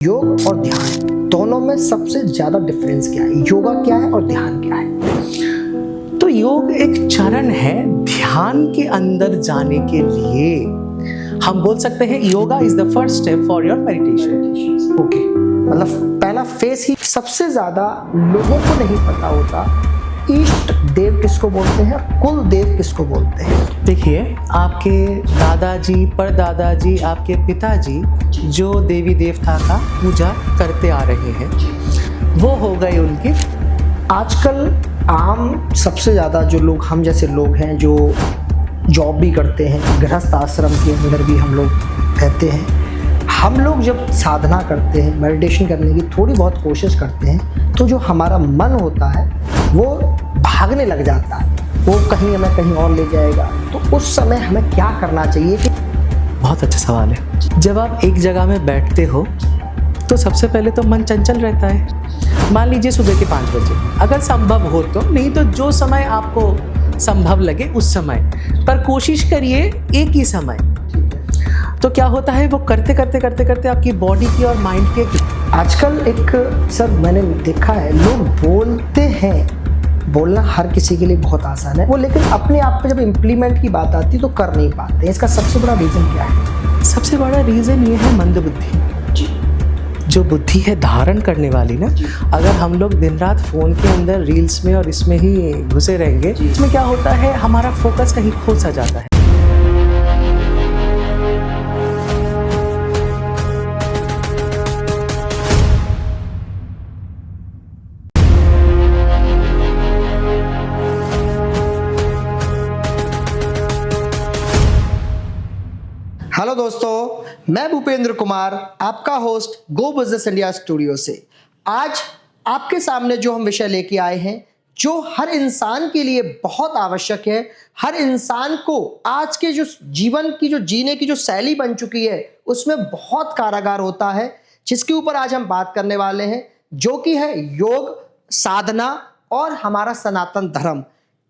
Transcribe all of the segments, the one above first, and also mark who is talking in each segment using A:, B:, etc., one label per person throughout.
A: योग और ध्यान दोनों में सबसे ज्यादा डिफरेंस क्या है? योगा क्या है और ध्यान क्या है?
B: तो योग एक चरण है ध्यान के अंदर जाने के लिए। हम बोल सकते हैं yoga is the first step for your meditation.
A: Okay, मतलब पहला फेस ही सबसे ज्यादा लोगों को नहीं पता होता इष्ट देव किसको बोलते हैं और कुल देव किसको बोलते हैं।
B: देखिए, आपके दादाजी परदादाजी आपके पिताजी जो देवी देवता का पूजा करते आ रहे हैं वो हो गए उनके।
A: आजकल आम सबसे ज़्यादा जो लोग हम जैसे लोग हैं जो जॉब भी करते हैं, गृहस्थ आश्रम के अंदर भी हम लोग रहते हैं, हम लोग जब साधना करते हैं, मेडिटेशन करने की थोड़ी बहुत कोशिश करते हैं तो जो हमारा मन होता है वो भागने लग जाता है, वो कहीं हमें कहीं और ले जाएगा। तो उस समय हमें क्या करना चाहिए? कि
B: बहुत अच्छा सवाल है। जब आप एक जगह में बैठते हो तो सबसे पहले तो मन चंचल रहता है। मान लीजिए सुबह के 5 बजे अगर संभव हो तो, नहीं तो जो समय आपको संभव लगे उस समय पर कोशिश करिए एक ही समय। तो क्या होता है, वो करते करते करते करते आपकी बॉडी की और माइंड की।
A: आजकल एक सर मैंने देखा है, लोग बोलते हैं, बोलना हर किसी के लिए बहुत आसान है वो, लेकिन अपने आप पे जब इम्प्लीमेंट की बात आती है तो कर नहीं पाते। इसका सबसे बड़ा रीज़न क्या है?
B: सबसे बड़ा रीज़न ये है मंदबुद्धि। जो बुद्धि है धारण करने वाली ना, अगर हम लोग दिन रात फ़ोन के अंदर रील्स में और इसमें ही घुसे रहेंगे, इसमें क्या होता है, हमारा फोकस कहीं खो सा जाता है।
A: हेलो दोस्तों, मैं भूपेंद्र कुमार, आपका होस्ट गो बिजनेस इंडिया स्टूडियो से। आज आपके सामने जो हम विषय लेके आए हैं, जो हर इंसान के लिए बहुत आवश्यक है, हर इंसान को आज के जो जीवन की जो जीने की जो शैली बन चुकी है उसमें बहुत कारागार होता है, जिसके ऊपर आज हम बात करने वाले हैं, जो कि है योग, साधना और हमारा सनातन धर्म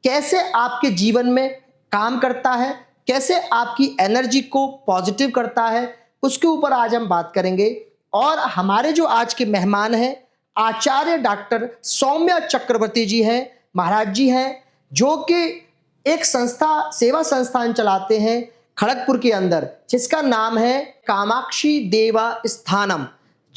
A: कैसे आपके जीवन में काम करता है, कैसे आपकी एनर्जी को पॉजिटिव करता है, उसके ऊपर आज हम बात करेंगे। और हमारे जो आज के मेहमान हैं, आचार्य डॉक्टर सौम्या चक्रवर्ती जी हैं, महाराज जी हैं, जो कि एक सेवा संस्थान चलाते हैं खड़गपुर के अंदर, जिसका नाम है कामाक्षी देवा स्थानम,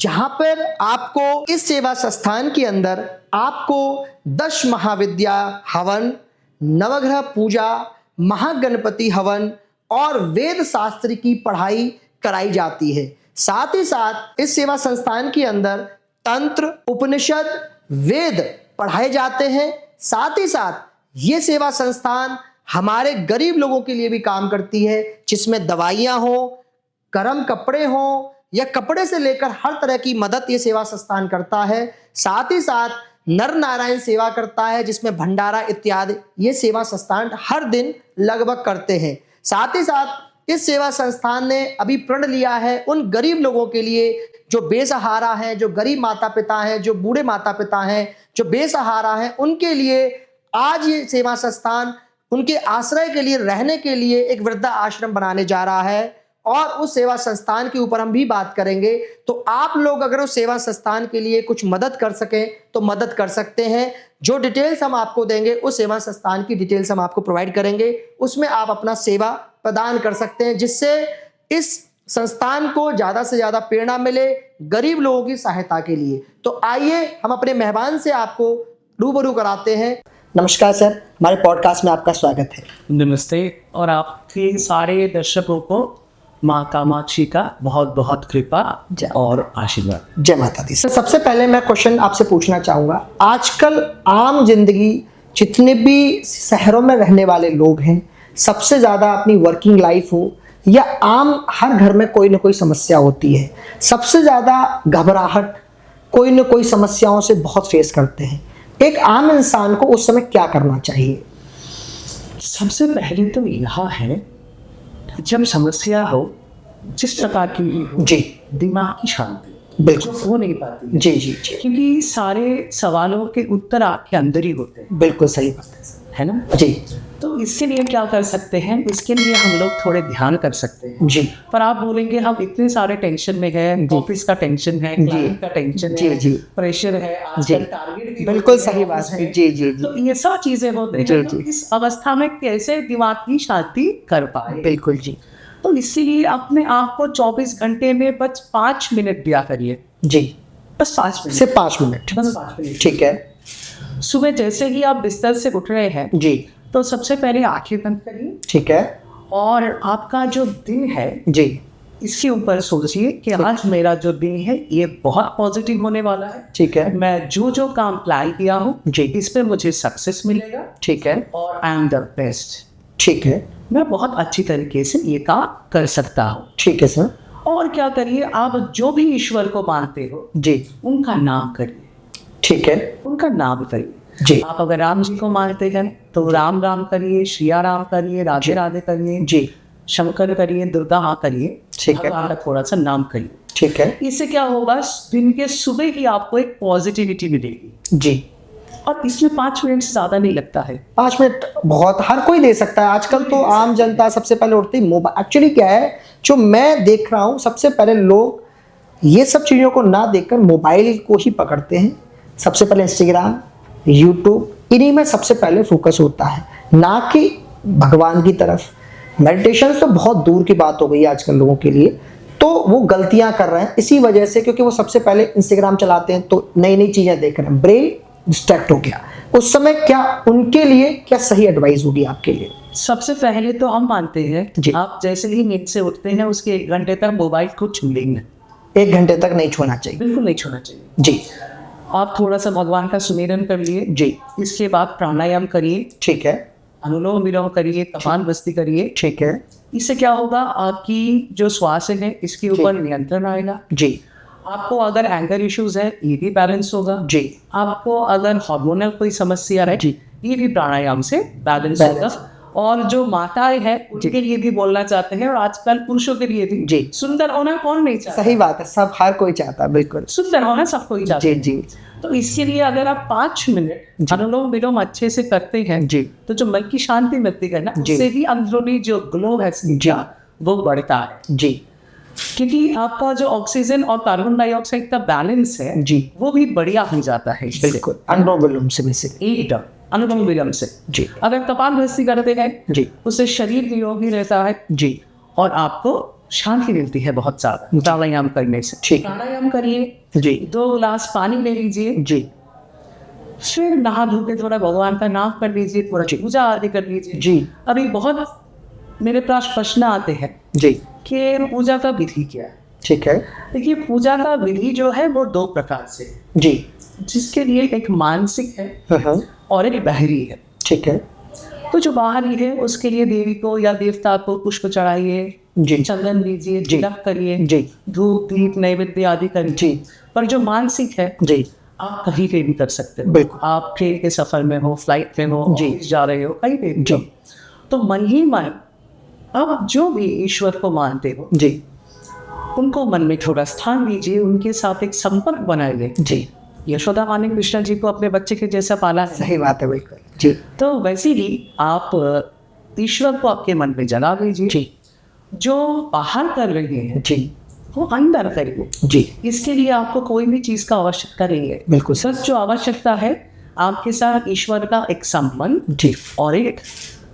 A: जहां पर आपको इस सेवा संस्थान के अंदर आपको 10 महाविद्या हवन, नवग्रह पूजा, महागणपति हवन और वेद शास्त्र की पढ़ाई कराई जाती है। साथ ही साथ इस सेवा संस्थान के अंदर तंत्र, उपनिषद, वेद पढ़ाए जाते हैं। साथ ही साथ ये सेवा संस्थान हमारे गरीब लोगों के लिए भी काम करती है, जिसमें दवाइयाँ हो, गर्म कपड़े हो या कपड़े से लेकर हर तरह की मदद ये सेवा संस्थान करता है। साथ ही साथ नर नारायण सेवा करता है, जिसमें भंडारा इत्यादि ये सेवा संस्थान हर दिन लगभग करते हैं। साथ ही साथ इस सेवा संस्थान ने अभी प्रण लिया है उन गरीब लोगों के लिए जो बेसहारा हैं, जो गरीब माता पिता हैं, जो बूढ़े माता पिता हैं, जो बेसहारा हैं, उनके लिए आज ये सेवा संस्थान उनके आश्रय के लिए, रहने के लिए एक वृद्धा आश्रम बनाने जा रहा है। और उस सेवा संस्थान के ऊपर हम भी बात करेंगे। तो आप लोग अगर उस सेवा संस्थान के लिए कुछ मदद कर सकें तो मदद कर सकते हैं। जो डिटेल्स हम आपको देंगे, उस सेवा संस्थान की डिटेल्स हम आपको प्रोवाइड करेंगे, उसमें आप अपना सेवा प्रदान कर सकते हैं, जिससे इस संस्थान को ज़्यादा से ज़्यादा प्रेरणा मिले गरीब लोगों की सहायता के लिए। तो आइए हम अपने मेहमान से आपको रूबरू कराते हैं। नमस्कार सर, हमारे पॉडकास्ट में आपका स्वागत है।
B: नमस्ते, और आपके सारे दर्शकों को माँ कामाक्षी का बहुत बहुत कृपा और आशीर्वाद।
A: जय माता दी। सर, सबसे पहले मैं क्वेश्चन आपसे पूछना चाहूँगा, आजकल आम जिंदगी जितने भी शहरों में रहने वाले लोग हैं, सबसे ज़्यादा अपनी वर्किंग लाइफ हो या आम हर घर में कोई ना कोई समस्या होती है, सबसे ज़्यादा घबराहट, कोई ना कोई समस्याओं से बहुत फेस करते हैं। एक आम इंसान को उस समय क्या करना चाहिए?
B: सबसे पहले तो यह है, जब समस्या हो जिस प्रकार की
A: जी,
B: दिमाग की शांति
A: बिल्कुल
B: हो नहीं पाती।
A: जी जी जी,
B: क्योंकि सारे सवालों के उत्तर आपके अंदर ही होते हैं।
A: बिल्कुल सही बात
B: है ना
A: जी।
B: तो इसके लिए क्या कर सकते हैं, इसके लिए हम लोग थोड़े ध्यान कर सकते हैं
A: जी
B: पर आप बोलेंगे हम इतने सारे टेंशन में है, ऑफिस का टेंशन है, क्लाइंट का टेंशन
A: जी,
B: है,
A: जी।
B: प्रेशर है,
A: जी।
B: आजकल टारगेट भी
A: बिल्कुल
B: होते हैं,
A: सही बात
B: ऑफिस
A: है। जी जी जी
B: तो ये सब चीजें होती हैं।
A: जी,
B: तो
A: जी।
B: इस अवस्था में कैसे दिमाग की शांति कर पाए,
A: बिल्कुल जी
B: तो इसीलिए अपने आप को 24 घंटे में बस 5 मिनट दिया करिए,
A: जी।
B: बस 5 मिनट,
A: सिर्फ 5 मिनट।
B: बस 5 मिनट।
A: ठीक है
B: सुबह जैसे ही आप बिस्तर से उठ रहे हैं
A: जी।
B: तो सबसे पहले आंखें बंद करिए
A: ठीक है
B: और आपका जो दिन है
A: जी।
B: इसके ऊपर सोचिए कि आज मेरा जो दिन है ये बहुत पॉजिटिव होने वाला है।
A: ठीक है
B: मैं जो जो काम प्लान किया हूँ
A: जी।
B: इस पे मुझे सक्सेस मिलेगा
A: ठीक है
B: और आई एम द बेस्ट,
A: ठीक है
B: मैं बहुत अच्छी तरीके से ये काम कर सकता हूँ।
A: ठीक है सर।
B: और क्या करिए, आप जो भी ईश्वर को मानते हो
A: जी
B: उनका नाम करिए,
A: ठीक है
B: उनका नाम करिए।
A: जी
B: आप अगर राम जी को मानते हैं तो राम राम करिए, श्रिया राम करिए, राधे राधे करिए,
A: जी।
B: शंकर करिए, दुर्गा माँ करिए,
A: ठीक है।
B: भगवान का थोड़ा सा नाम करिए।
A: ठीक है
B: इससे क्या होगा, दिन के सुबह ही आपको एक पॉजिटिविटी मिलेगी
A: जी।
B: और इसमें 5 मिनट से ज़्यादा नहीं लगता है।
A: 5 मिनट बहुत हर कोई दे सकता है। आजकल तो आम जनता सबसे पहले उठती मोबाइल, एक्चुअली क्या है जो मैं देख रहा हूँ, सबसे पहले लोग ये सब चीज़ों को ना देखकर मोबाइल को ही पकड़ते हैं। सबसे पहले इंस्टाग्राम, यूट्यूब, इन्हीं में सबसे पहले फोकस होता है, ना कि भगवान की तरफ। मेडिटेशन तो बहुत दूर की बात हो गई है आजकल लोगों के लिए, तो वो गलतियां कर रहे हैं इसी वजह से, क्योंकि वो सबसे पहले इंस्टाग्राम चलाते हैं तो नई नई चीज़ें देख रहे हैं, ब्रेन डिस्ट्रैक्ट हो गया। उस समय क्या उनके लिए क्या सही एडवाइस होगी आपके लिए?
B: सबसे पहले तो हम मानते हैं
A: जी।
B: आप जैसे ही नींद से उठते हैं उसके 1 घंटे तक मोबाइल को छूएंगे,
A: 1 घंटे तक नहीं छूना चाहिए।
B: बिल्कुल नहीं छूना चाहिए।
A: जी
B: आप थोड़ा सा भगवान का सुमिरन कर लिए,
A: जी।
B: इसके बाद प्राणायाम करिए,
A: ठीक है
B: अनुलोम विलोम करिए, कपालभाति करिए।
A: ठीक है
B: इससे क्या होगा, आपकी जो श्वास है इसके ऊपर नियंत्रण आएगा।
A: जी
B: आपको अगर एंगर इश्यूज है ये भी बैलेंस होगा।
A: जी।
B: आपको अगर हार्मोनल कोई समस्या है
A: जी।
B: ये भी प्राणायाम से बैलेंस होगा। और जो माताएं हैं उनके लिए भी बोलना चाहते हैं, और आजकल पुरुषों के लिए भी।
A: जी।
B: सुंदर होना कौन नहीं चाहता,
A: सही बात है, सब हर कोई चाहता है, बिल्कुल।
B: सुंदर होना सबको ही चाहता
A: जी
B: है।
A: जी
B: तो इसके लिए अगर आप 5 मिनट अनुलोम विलोम अच्छे से करते हैं
A: जी।
B: तो जो मन की शांति मिलती है ना,
A: जी।
B: उससे ही अंदरूनी जो ग्लो है
A: जी।
B: वो बढ़ता है।
A: जी
B: क्योंकि आपका जो ऑक्सीजन और कार्बन डाइऑक्साइड का बैलेंस है
A: जी।
B: वो भी बढ़िया हो जाता है इससे।
A: बिल्कुल, अनुलोम विलोम से बेसिकली।
B: एकदम अनुलोम विलोम से।
A: जी
B: अगर कपालभाति करते हैं
A: जी
B: उससे शरीर निरोगी रहता है
A: जी
B: और आपको शांति मिलती है बहुत ज्यादा प्राणायाम करने से।
A: ठीक है।
B: प्राणायाम करिए,
A: जी
B: 2 गिलास पानी ले लीजिए,
A: जी
B: फिर नहा धो के थोड़ा भगवान का नाम कर लीजिए, थोड़ा पूजा आदि कर लीजिए।
A: जी
B: अभी बहुत मेरे पास प्रश्न आते हैं
A: जी।
B: कि पूजा का विधि क्या है।
A: ठीक है
B: देखिए पूजा का विधि जो है वो 2 प्रकार से,
A: जी।
B: जिसके लिए एक मानसिक है
A: हाँ
B: और एक बाहरी है।
A: ठीक है
B: तो जो बाहरी है उसके लिए देवी को या देवता को पुष्प चढ़ाइए,
A: जी
B: चंदन लीजिए, तिलक करिए,
A: जी
B: धूप दीप नैवेद्य आदि करिए।
A: जी
B: पर जो मानसिक है
A: जी
B: आप कहीं पे भी कर सकते हो।
A: बिल्कुल।
B: आप ट्रेन के सफर में हो, फ्लाइट में हो,
A: जी।
B: ऑफिस जा रहे हो, कहीं पे भी
A: जी।
B: हो, तो मन ही मन आप जो भी ईश्वर को मानते हो
A: जी
B: उनको मन में थोड़ा स्थान दीजिए, उनके साथ एक संपर्क बनाइए।
A: जी।
B: यशोदा माँ ने कृष्ण जी को अपने बच्चे के जैसा पाला है,
A: सही बात है, बिल्कुल। जी
B: तो वैसे ही आप ईश्वर को आपके मन में जला दीजिए।
A: जी
B: जो बाहर कर रहे हैं
A: जी
B: वो अंदर करिए।
A: जी
B: इसके लिए आपको कोई भी चीज़ का आवश्यकता नहीं है।
A: बिल्कुल
B: बस जो आवश्यकता है आपके साथ ईश्वर का एक संबंध
A: जी
B: और एक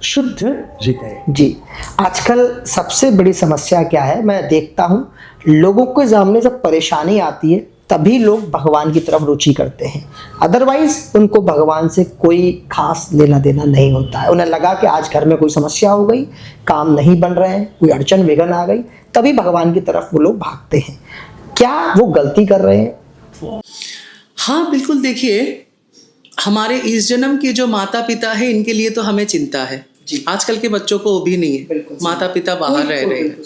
B: शुद्ध हृदय।
A: जी। आजकल सबसे बड़ी समस्या क्या है, मैं देखता हूँ लोगों के सामने जब परेशानी आती है तभी लोग भगवान की तरफ रुचि करते हैं, अदरवाइज उनको भगवान से कोई खास लेना देना नहीं होता है। उन्हें लगा कि आज घर में कोई समस्या हो गई, काम नहीं बन रहे हैं, कोई अड़चन विघ्न आ गई, तभी भगवान की तरफ वो लोग भागते हैं। क्या वो गलती कर रहे हैं?
C: हाँ बिल्कुल। देखिए हमारे इस जन्म के जो माता पिता है इनके लिए तो हमें चिंता है। आजकल के बच्चों को वो भी नहीं है, माता पिता बाहर रह रहे हैं।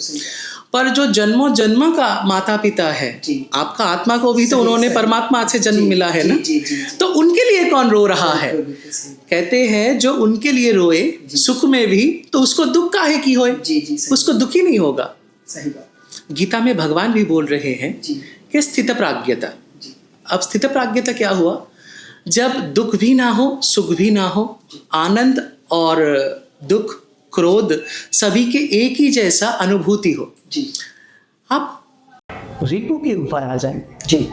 C: पर जो जन्मों जन्म का माता पिता है, आपका आत्मा को भी तो उन्होंने परमात्मा से जन्म मिला है ना, तो उनके लिए कौन रो रहा है? कहते हैं जो उनके लिए रोए सुख में भी तो उसको दुख काहे की होए, उसको दुखी नहीं होगा। गीता में भगवान भी बोल रहे हैं कि स्थित प्राज्ञता। अब स्थित प्राज्ञता क्या हुआ? जब दुख भी ना हो सुख भी ना हो, आनंद और दुख, क्रोध सभी के एक ही जैसा अनुभूति हो।
A: जी
B: आप रिपु के ऊपर आ जाएंगे।
A: जी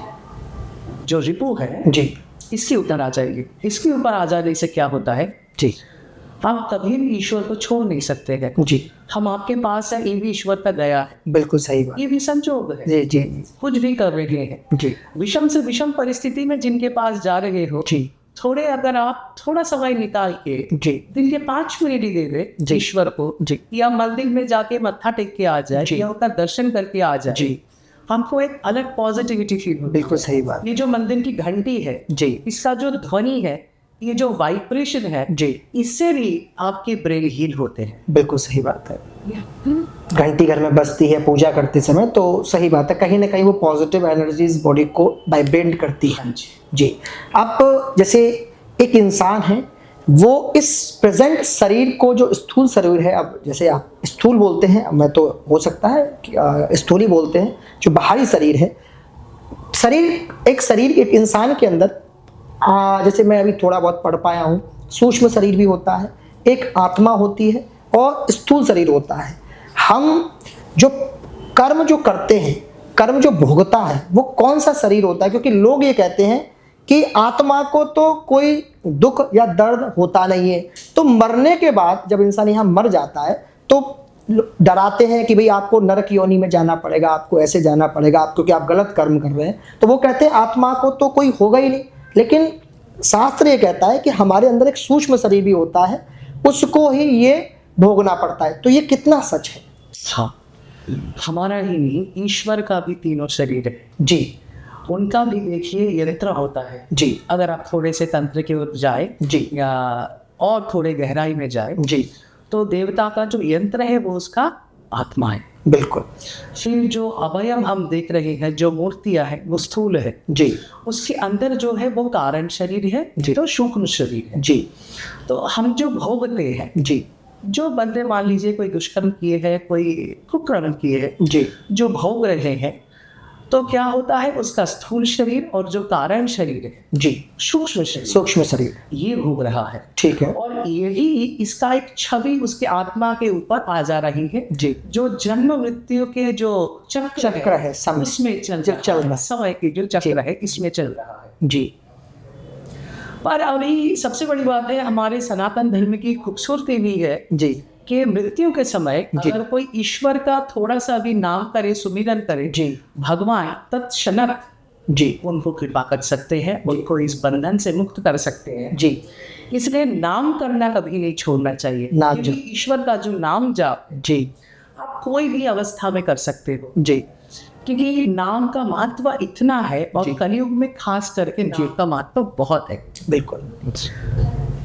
B: जो रिपु है
A: जी
B: इसके ऊपर आ जाएंगे। इसके ऊपर आ जाने से क्या होता है,
A: जी
B: आप कभी भी ईश्वर को छोड़ नहीं सकते हैं।
A: जी
B: हम आपके पास है, ये भी ईश्वर का दया है,
A: बिल्कुल सही बात।
B: ये भी संजोग है।
A: जी जी
B: कुछ भी कर रहे हैं,
A: जी
B: विषम से विषम परिस्थिति में जिनके पास जा रहे हो,
A: जी
B: थोड़े अगर आप थोड़ा समय निकाल के
A: जी
B: दिन के 5 मिनट ही दे
A: जी।
B: दे ईश्वर को,
A: जी
B: या मंदिर में जाके मत्था टेक के आ जाए,
A: जी।
B: या उनका दर्शन करके आ जाए,
A: जी।
B: हमको एक अलग पॉजिटिविटी फील होती है।
A: बिल्कुल सही बात।
B: ये जो मंदिर की घंटी है
A: जी
B: इसका जो ध्वनि है, ये जो वाइब्रेशन है,
A: जी
B: इससे भी आपके ब्रेन हील होते हैं।
A: बिल्कुल सही बात है। घंटी घर में बजती है पूजा करते समय, तो सही बात है, कहीं ना कहीं वो पॉजिटिव एनर्जीज बॉडी को वाइब्रेट करती है। जी आप जैसे एक इंसान है, वो इस प्रेजेंट शरीर को, जो स्थूल शरीर है, अब जैसे आप स्थूल बोलते हैं, मैं तो हो सकता है कि स्थूल ही बोलते हैं, जो बाहरी शरीर है, शरीर एक इंसान के अंदर जैसे मैं अभी थोड़ा बहुत पढ़ पाया हूँ, सूक्ष्म शरीर भी होता है, एक आत्मा होती है और स्थूल शरीर होता है। हम जो कर्म जो करते हैं, कर्म जो भोगता है, वो कौन सा शरीर होता है? क्योंकि लोग ये कहते हैं कि आत्मा को तो कोई दुख या दर्द होता नहीं है, तो मरने के बाद जब इंसान यहाँ मर जाता है तो डराते हैं कि भाई आपको नरक योनि में जाना पड़ेगा, आपको ऐसे जाना पड़ेगा, आप क्योंकि आप गलत कर्म कर रहे हैं। तो वो कहते हैं आत्मा को तो कोई होगा ही नहीं, लेकिन शास्त्र ये कहता है कि हमारे अंदर एक सूक्ष्म शरीर भी होता है, उसको ही ये भोगना पड़ता है। तो ये कितना सच है?
B: हाँ, हमारा ही नहीं, ईश्वर का भी तीनों शरीर है
A: जी
B: उनका भी देखिए यंत्र होता है।
A: जी
B: अगर आप थोड़े से तंत्र की ओर जाए
A: जी
B: या और थोड़े गहराई में जाए,
A: जी
B: तो देवता का जो यंत्र है वो उसका आत्मा है।
A: बिल्कुल।
B: फिर जो अवयव हम देख रहे हैं, जो मूर्तियां हैं, वो स्थूल है
A: जी
B: उसके अंदर जो है वो कारण शरीर है,
A: जी।
B: तो सूक्ष्म शरीर है।
A: जी
B: तो हम जो भोगते हैं,
A: जी
B: जो बंदे मान लीजिए कोई दुष्कर्म किए हैं, कोई कुकर्म किए हैं,
A: जी
B: जो भोग रहे हैं, तो क्या होता है, उसका स्थूल शरीर और जो कारण शरीर है,
A: जी
B: सूक्ष्म शरीर,
A: सूक्ष्म शरीर,
B: ये भोग रहा है।
A: ठीक है।
B: और यही इसका एक छवि उसके आत्मा के ऊपर आ जा रही है,
A: जी
B: जो जन्म मृत्यु के जो
A: चक्र है, समय
B: इसमें चल
A: रहा है,
B: समय की जो चक्र है इसमें चल रहा है।
A: जी
B: पर अभी सबसे बड़ी बात है, हमारे सनातन धर्म की खूबसूरती भी है
A: जी
B: कि मृत्यु के समय
A: जी।
B: अगर कोई ईश्वर का थोड़ा सा भी नाम करे, सुमिरन करे,
A: जी
B: भगवान तत्क्षणक
A: जी
B: उनको कृपा कर सकते हैं, उनको इस बंधन से मुक्त कर सकते हैं।
A: जी
B: इसलिए नाम करना कभी नहीं छोड़ना चाहिए।
A: नाम
B: क्योंकि
A: जप।
B: ईश्वर का जो नाम जाप
A: जी
B: आप कोई भी अवस्था में कर सकते हो,
A: जी
B: क्योंकि नाम का महत्व इतना है,
A: जी।
B: और कलयुग में खास करके नाम का महत्व बहुत है।
A: बिल्कुल।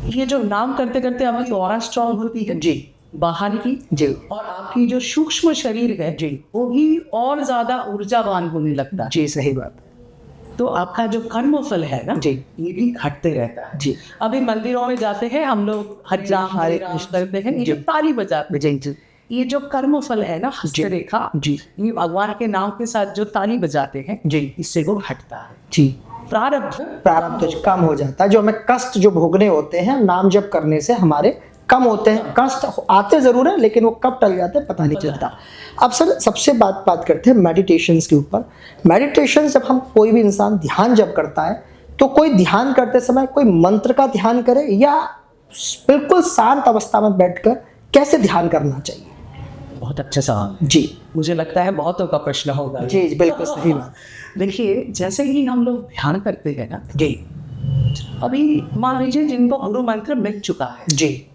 B: ये जो नाम करते करते आपकी ऑरा स्ट्रांग होती है
A: जी
B: बाहर की,
A: जी
B: और आपकी जो सूक्ष्म शरीर है
A: जी
B: वो भी और ज्यादा ऊर्जावान होने लगता है।
A: जी सही बात।
B: तो आपका जो कर्म फल है ना
A: जी
B: ये भी घटते रहता है।
A: जी
B: अभी मंदिरों में जाते हैं हम लोग, हरे कृष्ण करते हैं, ये जो ताली बजाते हैं,
A: जी जी
B: ये जो कर्म फल है ना, हस्तरेखा,
A: जी
B: ये भगवान के नाम के साथ जो ताली बजाते हैं,
A: जी
B: इससे वो हटता है।
A: जी
B: प्रारब्ध
A: कम हो जाता है, जो हमें कष्ट जो भोगने होते हैं नाम जप करने से हमारे कम होते हैं। कष्ट आते जरूर है, लेकिन वो कब टल जाते हैं पता नहीं चलता। अब सर सबसे बात करते हैं मेडिटेशंस के ऊपर। मेडिटेशन जब हम कोई भी इंसान ध्यान जब करता है, तो कोई ध्यान करते समय कोई मंत्र का ध्यान करे या बिल्कुल शांत अवस्था में बैठकर कैसे ध्यान करना चाहिए?
B: बहुत अच्छा सवाल
A: जी
B: मुझे लगता है बहुतों का प्रश्न होगा।
A: जी बिल्कुल सही बात।
B: देखिए, जैसे ही हम लोग ध्यान करते हैं ना,
A: जी
B: अभी मान लीजिए जिनको गुरु मंत्र मिल चुका है,
A: जी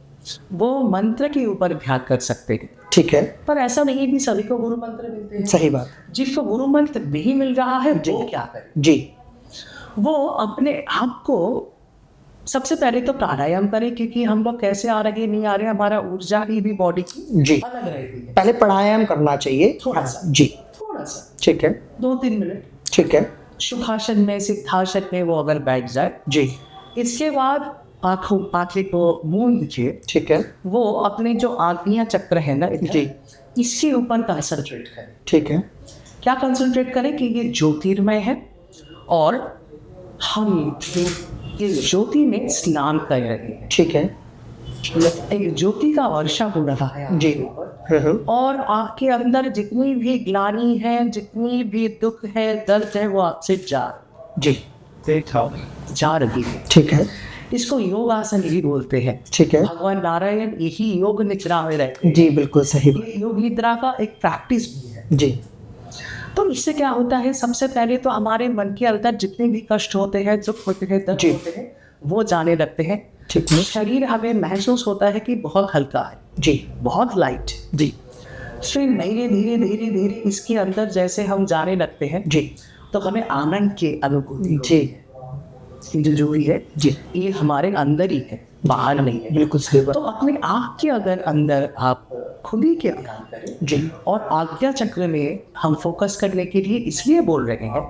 B: वो मंत्र के ऊपर ध्यान कर सकते हैं।
A: ठीक है।
B: पर ऐसा नहीं कि सभी को गुरु मंत्र मिलते हैं।
A: सही बात।
B: जिसको गुरु मंत्र नहीं मिल रहा है वो क्या करे?
A: जी
B: वो अपने आप को सबसे पहले तो प्राणायाम करें, क्योंकि हम लोग कैसे आ रहे नहीं आ रहे, हमारा ऊर्जा भी बॉडी की
A: जी
B: अलग रहती है।
A: पहले प्राणायाम करना चाहिए
B: थोड़ा सा।
A: जी
B: थोड़ा सा
A: ठीक है
B: 2-3 मिनट
A: ठीक है
B: सुखासन में, सिद्धासन में वो अगर बैठ जाए,
A: जी
B: इसके बाद आंखें को मूंद के
A: ठीक है
B: वो अपने जो आग्नेय चक्र है ना,
A: जी
B: इसके ऊपर कंसंट्रेट करें।
A: ठीक है
B: क्या कंसंट्रेट करें कि ये ज्योतिर्मय है और हम इस ज्योति में स्नान कर रहे हैं।
A: ठीक है
B: एक ज्योति का वर्षा हो रहा है
A: जी।
B: और आपके अंदर जितनी भी ग्लानि है, जितनी भी दुख है, दर्द है, वो आपसे
A: जी
B: जा रही है।
A: ठीक है।
B: इसको योग आसन ही बोलते हैं।
A: ठीक है।
B: भगवान नारायण यही योग निद्रा में रहते हैं।
A: जी बिल्कुल सही बात।
B: ये योग निद्रा का एक प्रैक्टिस भी है।
A: जी।
B: तो इससे क्या होता है, सबसे पहले तो हमारे मन के अंदर जितने भी कष्ट होते हैं, दुख होते हैं, दर्द
A: जी।
B: होते हैं, वो जाने लगते हैं।
A: ठीक है।
B: शरीर हमें महसूस होता है कि बहुत हल्का है,
A: जी।
B: बहुत लाइट।
A: जी।
B: फिर धीरे धीरे धीरे धीरे इसके अंदर जैसे हम जाने लगते हैं,
A: जी।
B: तो हमें आनंद की अनुभूति होती
A: जी।
B: है। ये जो भी है
A: जी।
B: ये हमारे अंदर ही है, बाहर नहीं है।
A: बिल्कुल सही बात।
B: तो अपने आप के अगर अंदर आप खुद ही के ध्यान करें
A: जी।
B: और आज्ञा चक्र में हम फोकस करने के लिए इसलिए बोल रहे हैं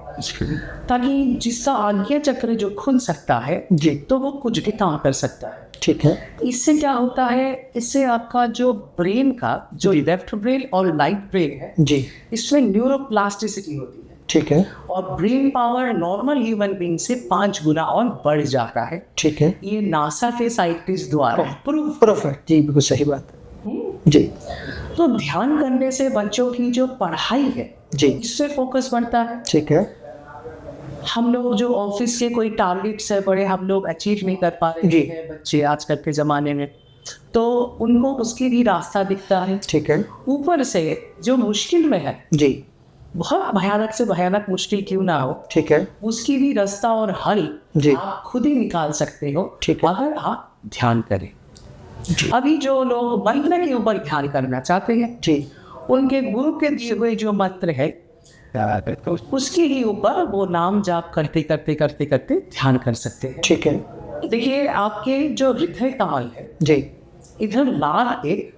B: ताकि जिसका आज्ञा चक्र जो खुल सकता है
A: जी।
B: तो वो कुछ भी काम कर सकता है।
A: ठीक है।
B: इससे क्या होता है, इससे आपका जो ब्रेन का जो लेफ्ट ब्रेन और राइट ब्रेन है,
A: जी।
B: इसमें न्यूरोप्लास्टिसिटी होती है।
A: ठीक है।
B: और brain power normal human being से 5 गुना और बढ़ जाता है।
A: ठीक है।
B: ये नासा के साइंटिस्ट द्वारा प्रूव।
A: परफेक्ट। जी बिल्कुल सही बात। जी।
B: तो ध्यान करने से बच्चों की जो पढ़ाई है
A: जी।
B: इससे फोकस बढ़ता है।
A: ठीक है।
B: हम लोग जो ऑफिस के कोई टारगेट्स है बड़े, हम लोग अचीव नहीं कर पा रहे
A: जी।
B: हैं बच्चे आजकल के ज़माने में, तो उनको उसकी भी रास्ता दिखता है।
A: ठीक है।
B: ऊपर से जो मुश्किल में है,
A: जी।
B: बहुत भयानक से भयानक मुश्किल क्यों ना हो,
A: ठीक है।
B: उसकी भी रास्ता और हल
A: जी।
B: आप खुद ही निकाल सकते हो।
A: ठीक है।
B: अगर आप ध्यान करें।
A: जी।
B: अभी जो लोग मंत्र के ऊपर ध्यान करना चाहते हैं,
A: जी।
B: उनके गुरु के दिए हुए जो मंत्र है उसके ही ऊपर वो नाम जाप करते करते करते करते ध्यान कर सकते हैं।
A: ठीक है।
B: देखिए आपके जो हृदय कमल है,
A: जी।
B: इधर लाल एक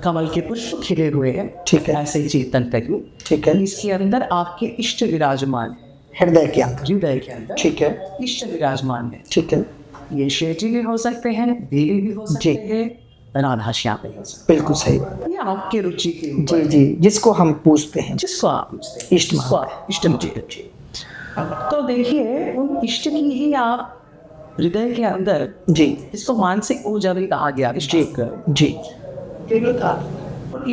B: कमल के पुष्प खिले हुए हैं।
A: ठीक है।
B: ऐसे ही चेतन करिए।
A: ठीक है।
B: इसके अंदर आपके इष्ट विराजमान है,
A: हृदय के अंदर।
B: हृदय के अंदर
A: ठीक है।
B: इष्ट विराजमान है।
A: ठीक है।
B: ये शेठी भी हो सकते हैं, देवी भी हो सकते
A: जी।
B: हैं, राधा श्याम भी हो सकते
A: बिल्कुल सही बात।
B: हैं। ये आपके रुचि के ऊपर
A: जी जी, जिसको हम पूछते हैं,
B: जिसको आप पूछते हैं,
A: इष्ट
B: जिसको
A: मानते
B: आप इष्ट मानते हैं। तो देखिए उन इष्ट की ही आप हृदय के अंदर,
A: जी।
B: इसको मानसिक ऊर्जा भी कहा गया।
A: जी। जी।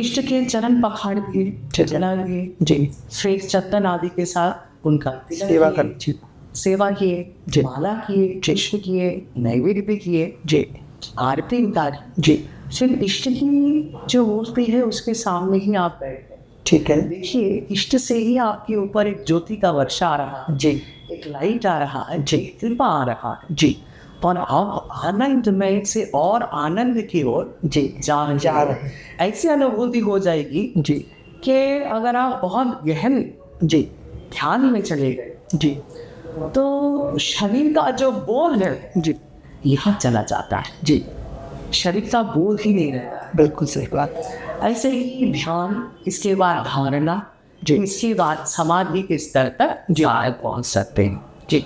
B: इष्ट के चरण पखाड़िए, जलाइए,
A: जी।
B: फिर चंदन आदि के साथ उनका
A: सेवा कर। जी।
B: सेवा किए,
A: जी।
B: माला किए, पुष्प किए, नैवेद्य भी किए,
A: जी।
B: आरती उतारी।
A: जी।
B: फिर इष्ट की जो मूर्ति है उसके सामने ही आप बैठ गए।
A: ठीक है।
B: देखिए इष्ट से ही आपके ऊपर एक ज्योति का वर्षा आ रहा है,
A: जी।
B: एक लाइट आ रहा है,
A: जी।
B: कृपा आ रहा है,
A: जी।
B: और आप आनंदमय से और आनंद की ओर
A: जी।
B: जा
A: रहे
B: हैं। ऐसी अनुभूति हो जाएगी
A: जी।
B: कि अगर आप बहुत गहन
A: जी।
B: ध्यान में चले गए
A: जी।
B: तो शरीर का जो बोध है
A: जी।
B: यहाँ चला जाता है,
A: जी।
B: शरीर का बोध ही नहीं रहता है।
A: बिल्कुल सही बात।
B: ऐसे ही ध्यान, इसके बाद धारणा,
A: जी।
B: इसके बाद समाधि के स्तर तक जाकर पहुंच सकते हैं।
A: जी।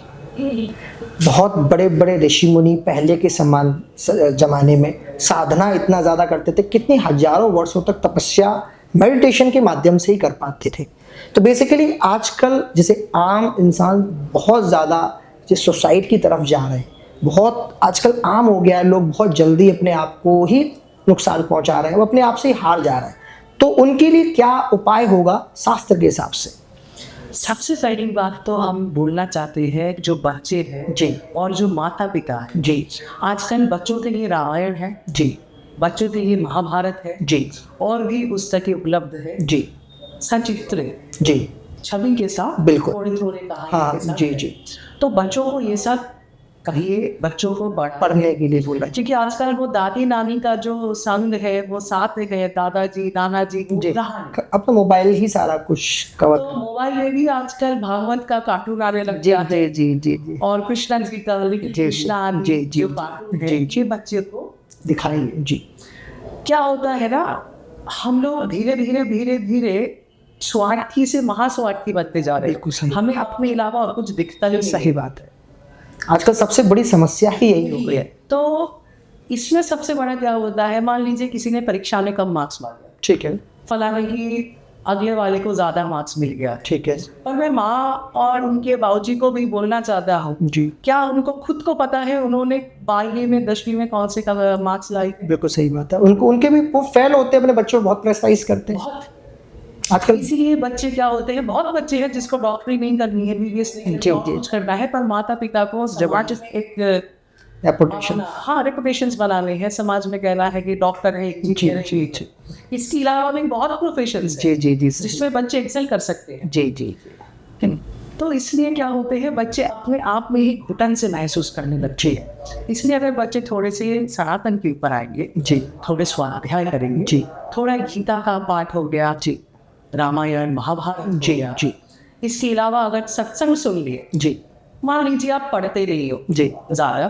A: बहुत बड़े बड़े ऋषि मुनि पहले के जमाने में साधना इतना ज़्यादा करते थे, कितने हजारों वर्षों तक तपस्या मेडिटेशन के माध्यम से ही कर पाते थे। तो बेसिकली आजकल जैसे आम इंसान बहुत ज़्यादा जिस सोसाइटी की तरफ जा रहे हैं, बहुत आजकल आम हो गया है, लोग बहुत जल्दी अपने आप को ही नुकसान पहुंचा रहे हैं, वो अपने आप से ही हार जा रहे हैं। तो उनके लिए क्या उपाय होगा शास्त्र के हिसाब से?
B: सबसे पहली बात तो हम बोलना चाहते हैं जो बच्चे हैं
A: जी।
B: और जो माता पिता है,
A: जी।
B: आजकल बच्चों के लिए रामायण है,
A: जी।
B: बच्चों के लिए महाभारत है,
A: जी।
B: और भी पुस्तकें उपलब्ध है,
A: जी।
B: सचित्र
A: जी।
B: छवि के साथ,
A: बिल्कुल।
B: थोड़े थोड़े कहानी
A: हाँ।
B: के साथ
A: जी।
B: है।
A: जी।
B: तो बच्चों को ये सब कहिए, बच्चों को
A: पढ़ने के लिए बोला।
B: क्योंकि आजकल वो दादी नानी का जो संग है वो साथ में गए, दादाजी नाना जी
A: जी।
B: रहा है।
A: अब तो मोबाइल ही सारा कुछ कवर।
B: तो मोबाइल में भी आजकल भागवत का कार्टून आने लग
A: जी।
B: गया है,
A: जी। जी। जी।
B: और कृष्णा जी का कृष्णा
A: जी। जी।
B: जो कार्टून है,
A: जी।
B: ये बच्चे को
A: दिखाइए। जी।
B: क्या होता है ना, हम लोग धीरे धीरे धीरे धीरे स्वार्थी से महास्वार्थी बनते जा रहे
A: बिल्कुल सही।
B: हैं। हमें अपने अलावा और कुछ दिखता ही नहीं।
A: सही बात है। आजकल सबसे बड़ी समस्या ही यही हो गई है।
B: तो इसमें सबसे बड़ा क्या होता है, मान लीजिए किसी ने परीक्षा में कम मार्क्स मांगे,
A: ठीक है।
B: फलाने की अगले वाले को ज़्यादा मार्क्स मिल गया।
A: ठीक है
B: पर मैं माँ और उनके बाबूजी को भी बोलना चाहता हूँ,
A: जी,
B: क्या उनको खुद को पता है उन्होंने 12वीं में 10वीं में कौन से मार्क्स लाए?
A: बिल्कुल सही बात है। उनको उनके भी वो फेल होते हैं, अपने बच्चों को बहुत प्रेशराइज करते हैं
B: बहुत।
A: आजकल।
B: इसीलिए बच्चे क्या होते हैं, बहुत बच्चे हैं जिसको डॉक्टरी नहीं करनी है, बीबीएस नहीं करनी है,
A: जी,
B: बहुत
A: जी।
B: कुछ करना है, पर माता पिता को समाज में एक
A: रेपुटेशन।
B: हाँ रेपुटेशंस बनाने हैं, समाज में कहना है कि डॉक्टर है,
A: जी
B: इंजीनियर है।
A: जी जी
B: इसके अलावा भी बहुत प्रोफेशंस
A: जी जी जी
B: जिसमें बच्चे एक्सेल कर सकते हैं।
A: जी जी
B: तो इसलिए क्या होते हैं, बच्चे अपने आप में ही घुटन से महसूस करने लगते हैं। इसलिए अगर बच्चे थोड़े से सनातन के ऊपर आएंगे,
A: जी
B: थोड़े स्वाध्याय करेंगे,
A: जी,
B: थोड़ा गीता का पाठ हो गया,
A: जी
B: रामायण महाभारत हो
A: जी
B: गया,
A: जी
B: इसके अलावा अगर सत्संग सुन लिए,
A: जी
B: मान लीजिए आप पढ़ते रही हो
A: जी
B: ज़्यादा,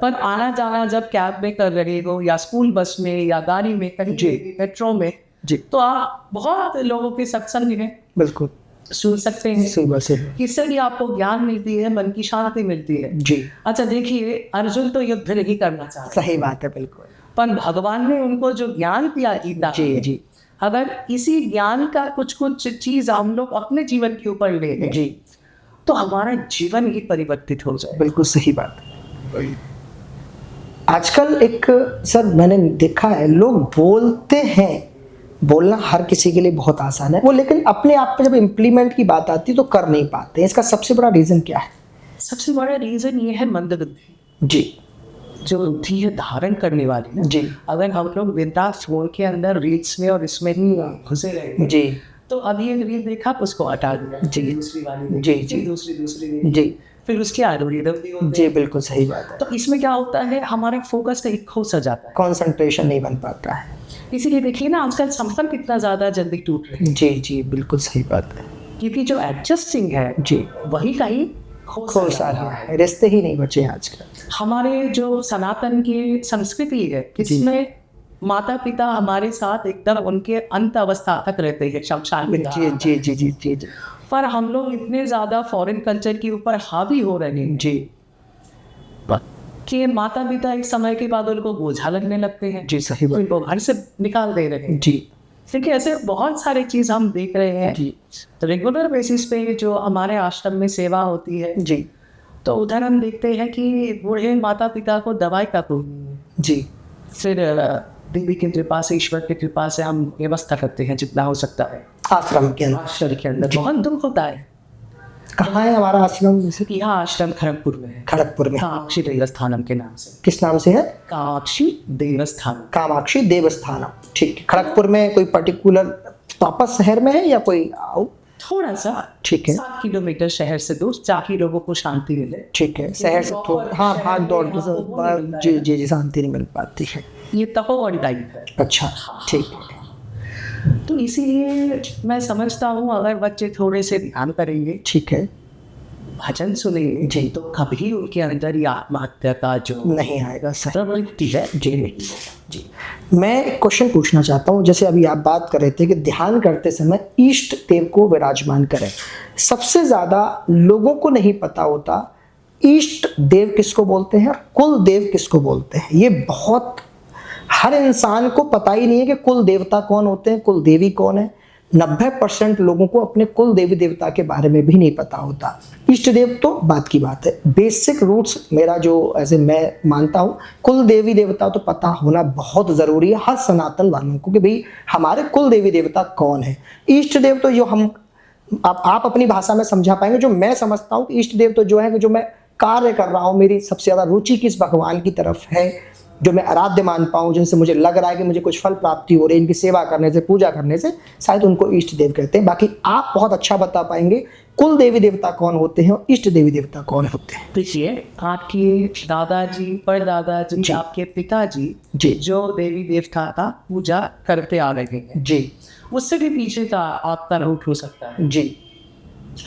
B: पर आना जाना जब कैब में कर रहे हो या स्कूल बस में या गाड़ी में कहीं
A: जी।
B: मेट्रो में,
A: जी,
B: तो आप बहुत लोगों के सत्संग में
A: बिल्कुल
B: सुन सकते हैं।
A: सही बात है।
B: इससे भी आपको ज्ञान मिलती है, मन की शांति मिलती है।
A: जी,
B: अच्छा देखिए, अर्जुन तो युद्ध नहीं करना चाहता,
A: सही बात है, बिल्कुल।
B: पर भगवान ने उनको जो ज्ञान दिया गीता
A: जी
B: में,
A: जी
B: अगर इसी ज्ञान का कुछ कुछ चीज हम लोग अपने जीवन के ऊपर ले लें,
A: जी,
B: तो हमारा जीवन ही परिवर्तित हो जाए।
A: बिल्कुल सही बात है। आजकल एक सर मैंने देखा है, लोग बोलते हैं, बोलना हर किसी के लिए बहुत आसान है वो, लेकिन अपने आप पे जब इम्प्लीमेंट की बात आती है तो कर नहीं पाते। इसका सबसे बड़ा रीजन क्या है?
B: सबसे बड़ा रीजन ये है मंदबुद्धि।
A: जी
B: जो बुद्धि है धारण करने वाली ना,
A: जी
B: अगर हम लोग बिंदास फोन के अंदर रील्स में और इसमें ही घुसे रहेंगे,
A: जी
B: तो अभी एक रील देखा उसको हटा दिया,
A: जी।
B: दूसरी वाली
A: जी,
B: देखी,
A: जी।
B: फिर दूसरी देखी,
A: जी
B: फिर उसके एल्गोरिदम भी होते
A: जी,
B: हैं।
A: बिल्कुल सही बात है।
B: तो इसमें क्या होता है, हमारा फोकस का एक खो सा जाता है।
A: कंसंट्रेशन नहीं बन पाता है।
B: इसीलिए देखिए ना, आजकल संपर्क कितना ज्यादा जल्दी टूट रहे हैं,
A: जी जी, बिल्कुल सही बात है।
B: क्योंकि जो एडजस्टिंग है
A: जी,
B: वही कहीं
A: खो सा रहा है, रिश्ते ही नहीं बचे हैं आजकल।
B: हमारे जो सनातन की संस्कृति है, इसमें माता पिता हमारे साथ एकदम उनके अंत अवस्था तक रहते हैं, शमशान में।
A: जी जी जी जी जी जी
B: पर हम लोग इतने ज्यादा फॉरेन कल्चर के ऊपर हावी हो रहे हैं
A: जी
B: कि माता पिता एक समय के बाद उनको बोझा लगने लगते हैं,
A: जी, सही बात।
B: उनको घर से निकाल दे रहे हैं।
A: जी
B: देखिए ऐसे बहुत सारे चीज हम देख रहे हैं।
A: जी
B: तो रेगुलर बेसिस पे जो हमारे आश्रम में सेवा होती है,
A: जी
B: तो उधर हम देखते हैं कि बूढ़े माता पिता को दवाई का तो
A: जी
B: फिर देवी की कृपा से, ईश्वर की कृपा से हम व्यवस्था करते हैं जितना हो सकता है।
A: आश्रम के अंदर
B: आश्रम के अंदर बहुत दुख होता है।
A: कहाँ है हमारा आश्रम? जैसे
B: यहाँ आश्रम खड़गपुर में है,
A: खड़गपुर में।
B: कामाक्षी देवस्थानम के नाम से।
A: किस नाम से है?
B: कामाक्षी देवस्थानम।
A: कामाक्षी देवस्थानम। ठीक है। खड़गपुर में कोई पर्टिकुलर प्रॉपर शहर में है या कोई
B: थोड़ा सा,
A: ठीक है,
B: 7 किलोमीटर शहर से दूर, ताकि लोगों को शांति मिले।
A: ठीक है, शहर से थोड़ा, हाँ, भाग दौड़ जी जी जी, शांति नहीं मिल पाती है।
B: ये तपोवन टाइप है।
A: अच्छा, ठीक है।
B: तो इसीलिए मैं समझता हूँ, अगर बच्चे थोड़े से ध्यान करेंगे,
A: ठीक है
B: भजन सुनेंगे
A: जी,
B: तो कभी उनके अंदर ये आत्महत्या का जो
A: नहीं आएगा। सही
B: प्रवृत्ति है
A: जी जी। मैं एक क्वेश्चन पूछना चाहता हूँ, जैसे अभी आप बात कर रहे थे कि ध्यान करते समय इष्ट देव को विराजमान करें। सबसे ज़्यादा लोगों को नहीं पता होता इष्ट देव किसको बोलते हैं और कुल देव किसको बोलते हैं। ये बहुत, हर इंसान को पता ही नहीं है कि कुल देवता कौन होते हैं, कुल देवी कौन है। 90% लोगों को अपने कुल देवी देवता के बारे में भी नहीं पता होता। इष्ट देव तो बात की बात है, बेसिक रूट्स मेरा जो ऐसे मैं मानता हूँ, कुल देवी देवता तो पता होना बहुत ज़रूरी है हर सनातन वालों को कि भाई हमारे कुल देवी देवता कौन है। इष्ट देव तो जो हम आप अपनी भाषा में समझा पाएंगे, जो मैं समझता हूँ कि इष्ट देव तो जो है कि जो मैं कार्य कर रहा हूँ, मेरी सबसे ज़्यादा रुचि किस भगवान की तरफ है, जो मैं आराध्य मान पाऊँ, जिनसे मुझे लग रहा है कि मुझे कुछ फल प्राप्ति हो रही है, इनकी सेवा करने से, पूजा करने से, शायद उनको इष्ट देव कहते हैं। बाकी आप बहुत अच्छा बता पाएंगे कुल देवी देवता कौन होते हैं और इष्ट देवी देवता कौन होते हैं।
B: देखिए, आपके दादाजी, परदादाजी, आपके पिताजी
A: जी
B: जो देवी देवता का पूजा करते आ रहे हैं,
A: जी,
B: उससे भी पीछे का आपका रूट हो सकता है।
A: जी,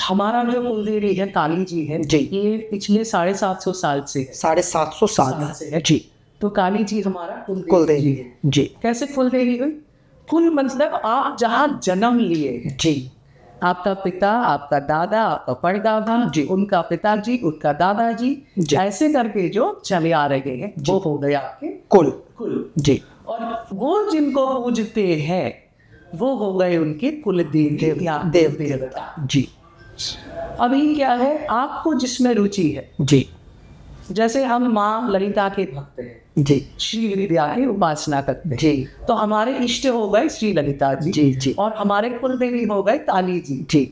B: हमारा जो कुलदेवी है काली जी है
A: जी,
B: ये पिछले 750 साल से है।
A: 750 साल
B: से है।
A: जी,
B: तो काली जी हमारा
A: कुलदेवी है जी।
B: कैसे कुलदेवी हुई? कुल मतलब आप जहाँ जन्म लिए हैं,
A: जी,
B: आपका पिता, आपका दादा, आपका परदादा जी, उनका पिताजी, उनका दादाजी, ऐसे करके जो चले आ रहे हैं, वो हो गए आपके
A: कुल
B: कुल।
A: जी।
B: और वो जिनको पूजते हैं वो हो गए उनके कुल देवता।
A: जी
B: अभी क्या है, आपको जिसमें रुचि है,
A: जी
B: जैसे हम माँ ललिता के भक्त हैं,
A: जी
B: श्री विद्या की उपासना करते हैं,
A: जी
B: तो हमारे इष्ट हो गए श्री ललिता जी,
A: जी जी
B: और हमारे कुल देवी हो गए काली जी।
A: जी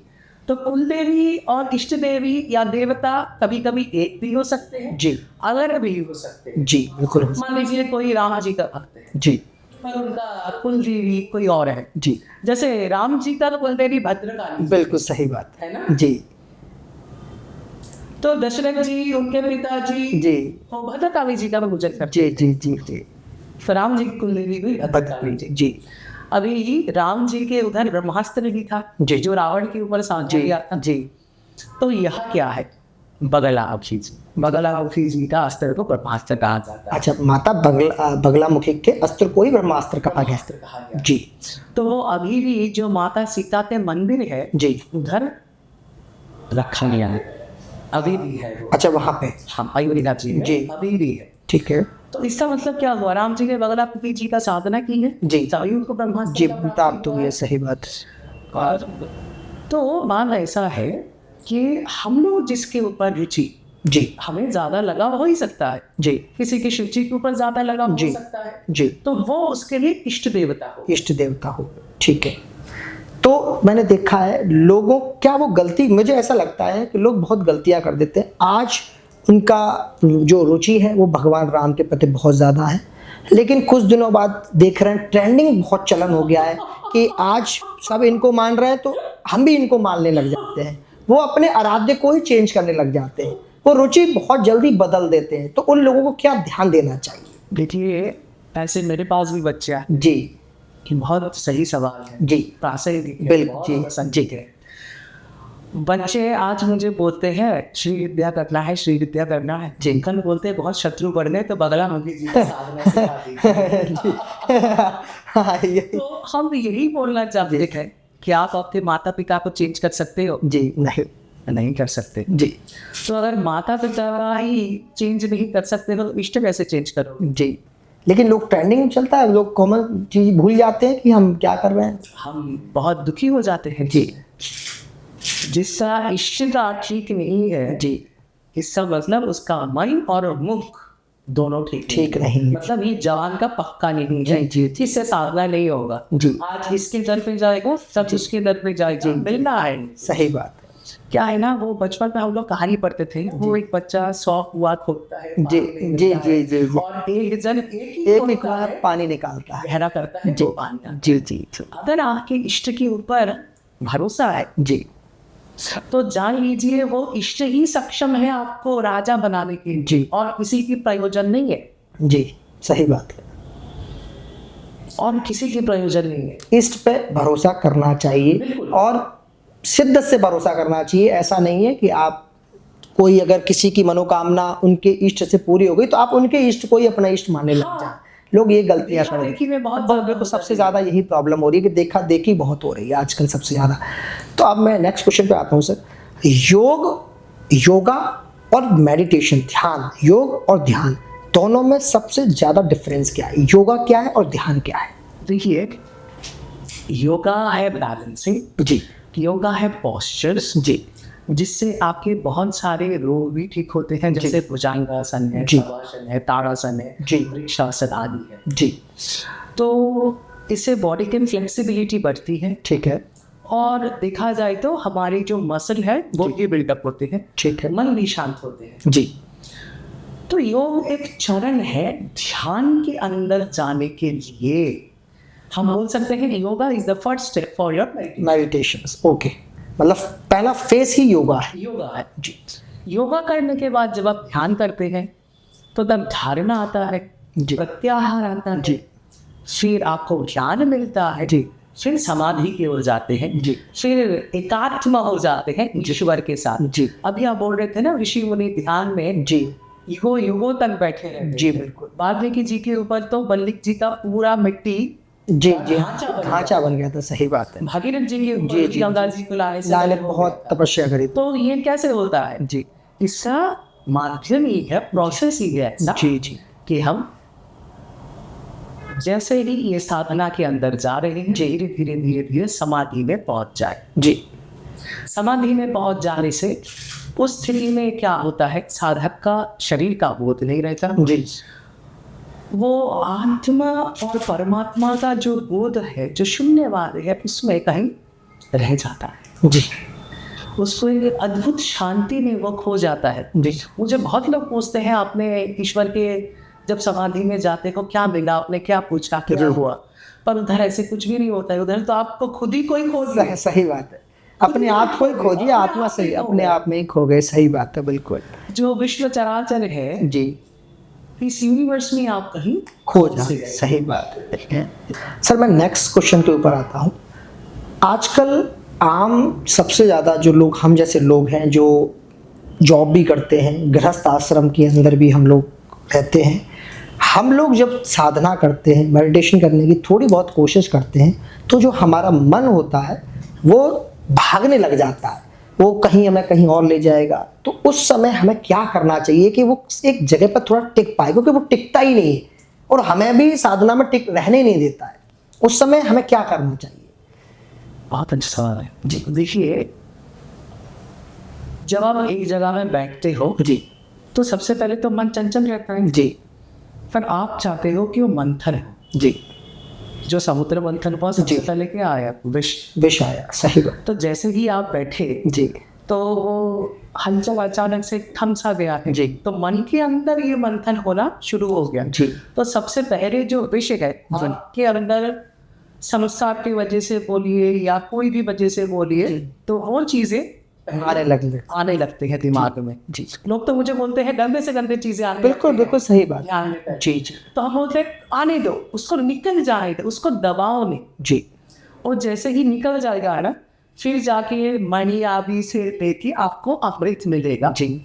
B: तो कुल देवी और इष्ट देवी या देवता कभी कभी एक भी हो सकते हैं,
A: जी
B: अलग भी हो सकते हैं।
A: जी बिल्कुल
B: मान लीजिए कोई राम जी का भक्त है,
A: जी
B: पर उनका कुल देवी कोई और है।
A: जी
B: जैसे राम जी का तो कुल देवी भद्रकाली
A: बिल्कुल सही बात
B: है ना।
A: जी
B: तो दशरथ जी, उनके पिताजी
A: जी
B: वो भद्रकाली जी का पूजन करते
A: जी जी जी जी
B: हैं। राम जी की कुल देवी हुई भद्रकाली जी।
A: जी
B: अभी राम जी के उधर ब्रह्मास्त्र भी था,
A: जी।
B: जो रावण के ऊपर साधा
A: जी
B: गया था।
A: जी
B: तो यह क्या है, बगलामुखी जी। बगलामुखी जी का अस्त्र को ब्रह्मास्त्र कहा जाता है।
A: अच्छा, माता बगलामुखी के अस्त्र को ही ब्रह्मास्त्र कहा गया। जी
B: तो वो अभी भी जो माता सीता के मंदिर है
A: जी
B: उधर रखा गया है, अभी भी है वो।
A: अच्छा, वहाँ पे
B: हम अयोध्या जी में
A: जी।
B: अभी भी है।
A: ठीक है।
B: तो इसका मतलब क्या हुआ, राम जी ने बगलामुखी जी का साधना की है
A: जी।
B: तभी उनको ब्रह्मास्त्र
A: जी
B: का प्राप्त
A: प्राप्त तो
B: हुआ
A: ये
B: है।
A: सही बात।
B: और तो मान ऐसा है कि हम लोग जिसके ऊपर रुचि
A: जी
B: हमें ज्यादा लगा हो ही सकता है,
A: जी
B: किसी की रुचि के ऊपर ज्यादा लगा हो
A: जी।
B: सकता है,
A: जी
B: तो वो उसके लिए इष्ट देवता हो।
A: इष्ट देवता हो। ठीक है। तो मैंने देखा है लोगों, क्या वो गलती, मुझे ऐसा लगता है कि लोग बहुत गलतियां कर देते हैं। आज उनका जो रुचि है वो भगवान राम के प्रति बहुत ज़्यादा है, लेकिन कुछ दिनों बाद देख रहे हैं ट्रेंडिंग बहुत चलन हो गया है कि आज सब इनको मान रहे हैं तो हम भी इनको मानने लग जाते हैं। वो अपने आराध्य को ही चेंज करने लग जाते हैं, वो रुचि बहुत जल्दी बदल देते हैं। तो उन लोगों को क्या ध्यान देना चाहिए?
B: देखिए, ऐसे मेरे पास भी बच्चे हैं
A: जी
B: कि बहुत सही सवाल है
A: जी
B: प्रासंगिक है,
A: बिल्कुल,
B: बहुत
A: जी,
B: प्रासंगिक है। बच्चे आज मुझे बोलते हैं श्री विद्या करना है, श्री विद्या करना है।
A: जी।
B: कल बोलते हैं बहुत शत्रु बढ़ गए तो बगलामुखी जी का साधना सिखा दीजिए।
A: हाँ, ये
B: तो हम यही बोलना चाहते हैं कि आप अपने माता पिता को चेंज कर सकते हो?
A: जी
B: नहीं कर सकते।
A: जी
B: तो अगर माता पिता ही चेंज नहीं कर सकते तो इष्ट कैसे चेंज करोगे?
A: जी। लेकिन लोग ट्रेंडिंग चलता है, लोग कॉमन चीज भूल जाते हैं कि हम क्या कर रहे हैं।
B: हम बहुत दुखी हो जाते हैं
A: जी
B: जिसका इष्ट का ठीक नहीं है
A: जी
B: इसका मतलब उसका मन और मुख दोनों ठीक
A: नहीं है।
B: मतलब ये जवान का पक्का नहीं है,
A: जी, जी।
B: इससे साधना नहीं होगा।
A: जी।
B: आज इसके दर पे जाएगा, सब उसके दर पे जाएगा, मिलना है।
A: सही बात है।
B: क्या है ना, वो बचपन में हम लोग कहानी पढ़ते थे, वो एक बच्चा 100 कुआं खोदता है,
A: जी
B: पानी
A: जी
B: लेता है,
A: जी जी।
B: और एक जन एक ही
A: एक
B: खोदता
A: निकाल
B: है,
A: पानी निकालता है।
B: गहरा करता है, जो पानी आता है।
A: जी जी
B: अगर आपके इष्ट के ऊपर भरोसा है
A: जी
B: तो जान लीजिए वो इष्ट ही सक्षम है आपको राजा बनाने के लिए,
A: जी।
B: और किसी की प्रयोजन नहीं है,
A: जी सही बात है।
B: और किसी की प्रयोजन नहीं है।
A: इष्ट पे भरोसा करना चाहिए
B: बिल्कुल।
A: और शिद्दत से भरोसा करना चाहिए। ऐसा नहीं है कि आप कोई अगर किसी की मनोकामना उनके इष्ट से पूरी हो गई तो आप उनके इष्ट को ही अपना इष्ट मानने लग जाए। लोग ये गलतियां कर रहे हैं।
B: देखिए, में बहुत
A: तो सबसे ज़्यादा यही प्रॉब्लम हो रही है कि देखा देखी बहुत हो रही है आजकल सबसे ज़्यादा। तो अब मैं नेक्स्ट क्वेश्चन पे आता हूँ सर। योगा और मेडिटेशन, ध्यान, योग और ध्यान दोनों में सबसे ज़्यादा डिफरेंस क्या है? योगा क्या है और ध्यान क्या है?
B: देखिए, योगा है बैलेंसिंग,
A: जी
B: योगा है पोस्चर्स,
A: जी
B: जिससे आपके बहुत सारे रोग भी ठीक होते हैं, जैसे भुजंगासन है,
A: जी।
B: शवासन है, ताड़ासन है,
A: जी।
B: वृक्षासन आदि है।
A: जी
B: तो इससे बॉडी की फ्लेक्सिबिलिटी बढ़ती है,
A: ठीक है।
B: और देखा जाए तो हमारी जो मसल है वो भी बिल्डअप होते हैं,
A: ठीक है।
B: मन भी शांत होते हैं।
A: जी
B: तो योग एक चरण है ध्यान के अंदर जाने के लिए। हम बोल सकते हैं yoga is the first step for your meditation.
A: Meditation, okay, मतलब पहला फेस ही योगा है।
B: योगा है जी। योगा करने के बाद जब आप ध्यान करते हैं तो तब धारणा आता है,
A: जी।
B: प्रत्याहार आता है,
A: जी।
B: फिर आपको ज्ञान मिलता है,
A: जी।
B: फिर समाधि की ओर जाते हैं,
A: जी।
B: फिर एकात्म हो जाते हैं ईश्वर के साथ।
A: जी।
B: अभी आप बोल रहे थे ना, ऋषि मुनि ध्यान में
A: जी
B: युगों युगों तक बैठे रहते
A: जी
B: थे।
A: बिल्कुल।
B: वाल्मीकि जी के ऊपर तो बल्लिक जी का पूरा मिट्टी
A: जी जी
B: ढांचा
A: बन गया था। सही बात है।
B: भागीरथ जी के ऊपर
A: जी, जी,
B: गंगा जी को लाने से
A: लाने
B: पहले हो
A: बहुत
B: गया था।
A: तपस्या करी।
B: तो ये कैसे होता है
A: जी
B: इसका माध्यम ही है, प्रोसेस ही है ना,
A: जी जी
B: कि हम जैसे ही ये साधना के अंदर जा रहे हैं, धीरे धीरे धीरे धीरे समाधि में पहुंच जाए।
A: जी।
B: समाधि में पहुंच जाने से उस स्थिति में क्या होता है, साधक का शरीर का बोध नहीं रहता।
A: जी।
B: वो आत्मा और परमात्मा का जो बोध है, जो शून्यवाद है, उसमें कहीं रह जाता है।
A: जी।
B: उसको एक अद्भुत शांति में वो खो जाता है।
A: जी।
B: मुझे बहुत लोग पूछते हैं, आपने ईश्वर के जब समाधि में जाते हो क्या मिला, आपने क्या पूछा, क्या हुआ? पर उधर ऐसे कुछ भी नहीं होता है। उधर तो आपको खुद ही कोई खो दिया।
A: सही बात है, अपने आप को ही खोजिए, आत्मा सही अपने आप में ही खो गए। सही बात है, बिल्कुल।
B: जो विश्व चराचर है
A: जी,
B: इस यूनिवर्स में आप कहीं
A: खो जाए। सही बात है। सर, मैं नेक्स्ट क्वेश्चन के ऊपर आता हूँ। आजकल आम सबसे ज़्यादा जो लोग, हम जैसे लोग हैं जो जॉब भी करते हैं, गृहस्थ आश्रम के अंदर भी हम लोग रहते हैं, हम लोग जब साधना करते हैं, मेडिटेशन करने की थोड़ी बहुत कोशिश करते हैं, तो जो हमारा मन होता है वो भागने लग जाता है, वो कहीं हमें कहीं और ले जाएगा। तो उस समय हमें क्या करना चाहिए कि वो एक जगह पर थोड़ा टिक पाए, क्योंकि वो टिकता ही नहीं है और हमें भी साधना में टिक रहने नहीं देता है। उस समय हमें क्या करना चाहिए?
B: बहुत अच्छा सवाल है जी। देखिए, जब आप एक जगह में बैठते हो
A: जी।
B: तो सबसे पहले तो मन चंचल रहता है
A: जी।
B: पर आप चाहते हो कि वो मंथन हो।
A: जी।
B: जो समुद्र मंथन हुआ सबसे
A: जी।
B: पहले क्या आया?
A: विष आया। सही बात।
B: तो जैसे ही आप बैठे
A: जी।
B: तो वो हलचल अचानक से थम सा गया है
A: जी।
B: तो मन के अंदर ये मंथन होना शुरू हो गया।
A: जी।
B: तो सबसे पहले जो विषय है मन के अंदर, संस्कार की वजह से बोलिए या कोई भी वजह से बोलिए, तो वो चीजें आने लगते हैं दिमाग में।
A: जी।
B: लोग तो मुझे बोलते हैं गंदे से गंदे चीजें आने
A: बिल्कुल बिल्कुल सही बात।
B: ध्यान में पहले।
A: जी। जी।
B: तो हम बोलते हैं आने दो, उसको निकल जाए दो, उसको दबाओ नहीं।
A: जी।
B: और जैसे ही निकल जाएगा ना, फिर जाके मणि आदि से लेके आपको अमृत मिलेगा।
A: जी।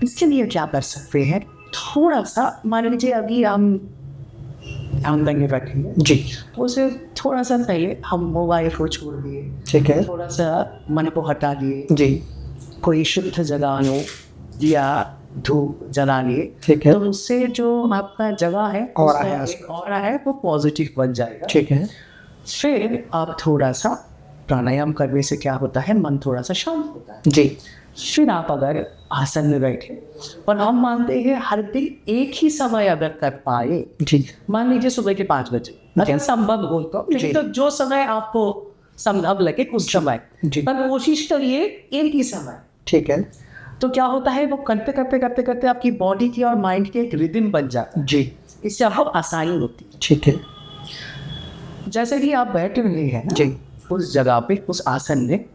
B: इसके लिए क्या कर सकते हैं, थोड़ा सा मान लीजिए अभी हम देंगे बैठेंगे
A: जी।
B: उसे थोड़ा सा पहले हम मोबाइल को छोड़ दिए,
A: ठीक है।
B: थोड़ा सा मन को हटा दिए,
A: जी।
B: कोई शुद्ध जगह लो या धूप जला लिए,
A: ठीक है।
B: तो उससे जो आपका जगह है
A: ऑरा है,
B: ऑरा है वो पॉजिटिव बन जाएगा।
A: ठीक है।
B: फिर आप थोड़ा सा प्राणायाम करने से क्या होता है, मन थोड़ा सा शांत होता है।
A: जी।
B: फिर आप अगर आसन में बैठे, और हम मानते हैं हर दिन एक ही समय अगर कर पाए,
A: जी।
B: मान लीजिए सुबह के 5 बजे, अगर संभव हो तो, लेकिन तो जो समय आपको संभव लगे उस समय,
A: जी।
B: पर कोशिश करिए एक ही समय।
A: ठीक है।
B: तो क्या होता है, वो करते करते करते करते आपकी बॉडी की और माइंड की एक रिदम बन जाता है।
A: जी।
B: इससे आपको आसानी होती है।
A: ठीक है।
B: जैसे कि आप बैठ रहे हैं ना,
A: जी।
B: उस जगह पे, उस आसन में,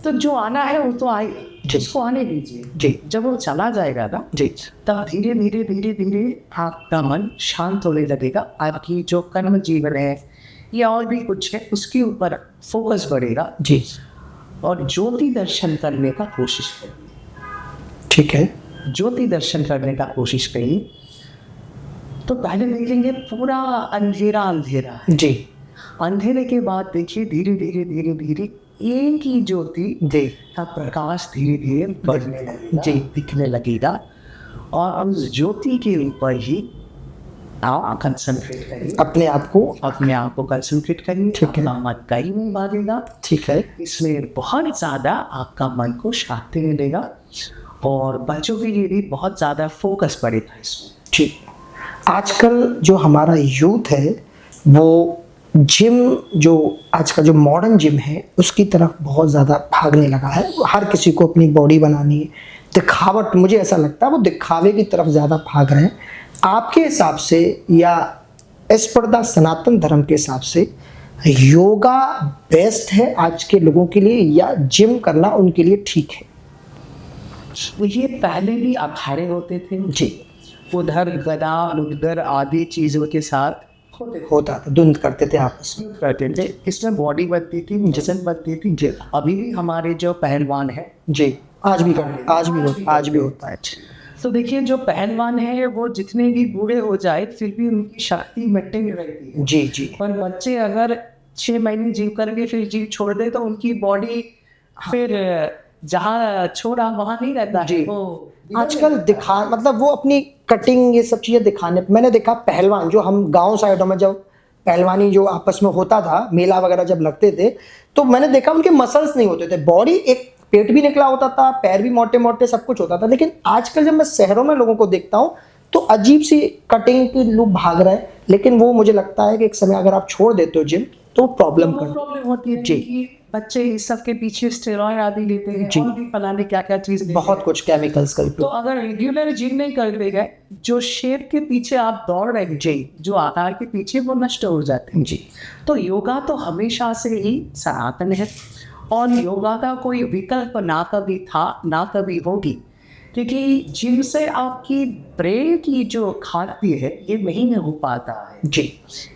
B: तो जो आना है वो तो आए,
A: जी।
B: उसको आने दीजिए।
A: जी।
B: जब वो चला जाएगा ना,
A: जी।
B: तब धीरे धीरे धीरे धीरे आपका मन शांत होने लगेगा। आपकी जो कर्म जीवन है या और भी कुछ है उसके ऊपर फोकस बढ़ेगा।
A: जी।
B: और ज्योति दर्शन करने का कोशिश करिए।
A: ठीक है।
B: ज्योति दर्शन करने का कोशिश करिए तो पहले देखेंगे पूरा अंधेरा अंधेरा है।
A: जी।
B: अंधेरे के बाद देखिए धीरे धीरे धीरे धीरे एक ही ज्योति
A: जी।
B: का प्रकाश धीरे धीरे बढ़ने लगेगा,
A: जी।
B: दिखने लगेगा। और उस ज्योति के ऊपर ही आप कंसंट्रेट करिए,
A: अपने आप को
B: कंसंट्रेट करिए।
A: ठीक है।
B: आपका मन कहीं नहीं भागेगा।
A: ठीक है।
B: इसमें बहुत ज़्यादा आपका मन को शांति मिलेगा और बच्चों के लिए भी बहुत ज़्यादा फोकस पड़ेगा इसमें।
A: ठीक। आजकल जो हमारा यूथ है वो जिम, जो आज का जो मॉडर्न जिम है उसकी तरफ बहुत ज़्यादा भागने लगा है। हर किसी को अपनी बॉडी बनानी है, दिखावट, मुझे ऐसा लगता है वो दिखावे की तरफ ज़्यादा भाग रहे हैं। आपके हिसाब से या इस पर्दा सनातन धर्म के हिसाब से योगा बेस्ट है आज के लोगों के लिए या जिम करना उनके लिए ठीक है?
B: ये पहले भी अखाड़े होते थे
A: जी।
B: उधर गदा उधर आदि चीज़ों के साथ
A: होता था, द्वंद करते थे आपस में,
B: करते थे। इसमें बॉडी बनती थी, जिस्म बनती थी।
A: जी।
B: अभी भी हमारे जो पहलवान है,
A: जी, आज भी होता है।
B: तो देखिए जो पहलवान है वो जितने भी बूढ़े हो जाए फिर भी उनकी शक्ति मेंटेन रहती है।
A: जी। जी।
B: पर बच्चे अगर 6 महीने जिम करके फिर जिम छोड़ दे तो उनकी बॉडी फिर जहाँ छोड़ा वहाँ नहीं रहता
A: जी।
B: है वो
A: आजकल दिखा मतलब वो अपनी कटिंग ये सब चीजें दिखाने, मैंने देखा पहलवान जो हम गांव साइडों में जब पहलवानी जो आपस में होता था, मेला वगैरह जब लगते थे, तो मैंने देखा उनके मसल्स नहीं होते थे, बॉडी एक पेट भी निकला होता था, पैर भी मोटे मोटे सब कुछ होता था। लेकिन आजकल जब मैं शहरों में लोगों को देखता हूँ तो अजीब सी कटिंग के लोग भाग रहे हैं। लेकिन वो मुझे लगता है कि एक समय अगर आप छोड़ देते हो जिम तो प्रॉब्लम कर
B: प्रॉब्लम होती है
A: जी।
B: कि बच्चे इस सब के पीछे स्टेरॉइड आदि लेते हैं
A: जी।
B: और भी फलाने क्या क्या चीज लेते
A: बहुत
B: हैं।
A: कुछ केमिकल्स का
B: तो
A: उपयोग।
B: अगर रेगुलर जिम नहीं कर रहे जो शेप के पीछे आप दौड़ रहे हैं
A: जी।
B: जो आकार के पीछे वो नष्ट हो जाते हैं।
A: जी
B: तो योगा तो हमेशा से ही सनातन है और योगा का कोई विकल्प ना कभी था ना कभी होगी, क्योंकि जिम से आपकी ब्रेन की जो खाद्य है ये नहीं हो पाता है।
A: जी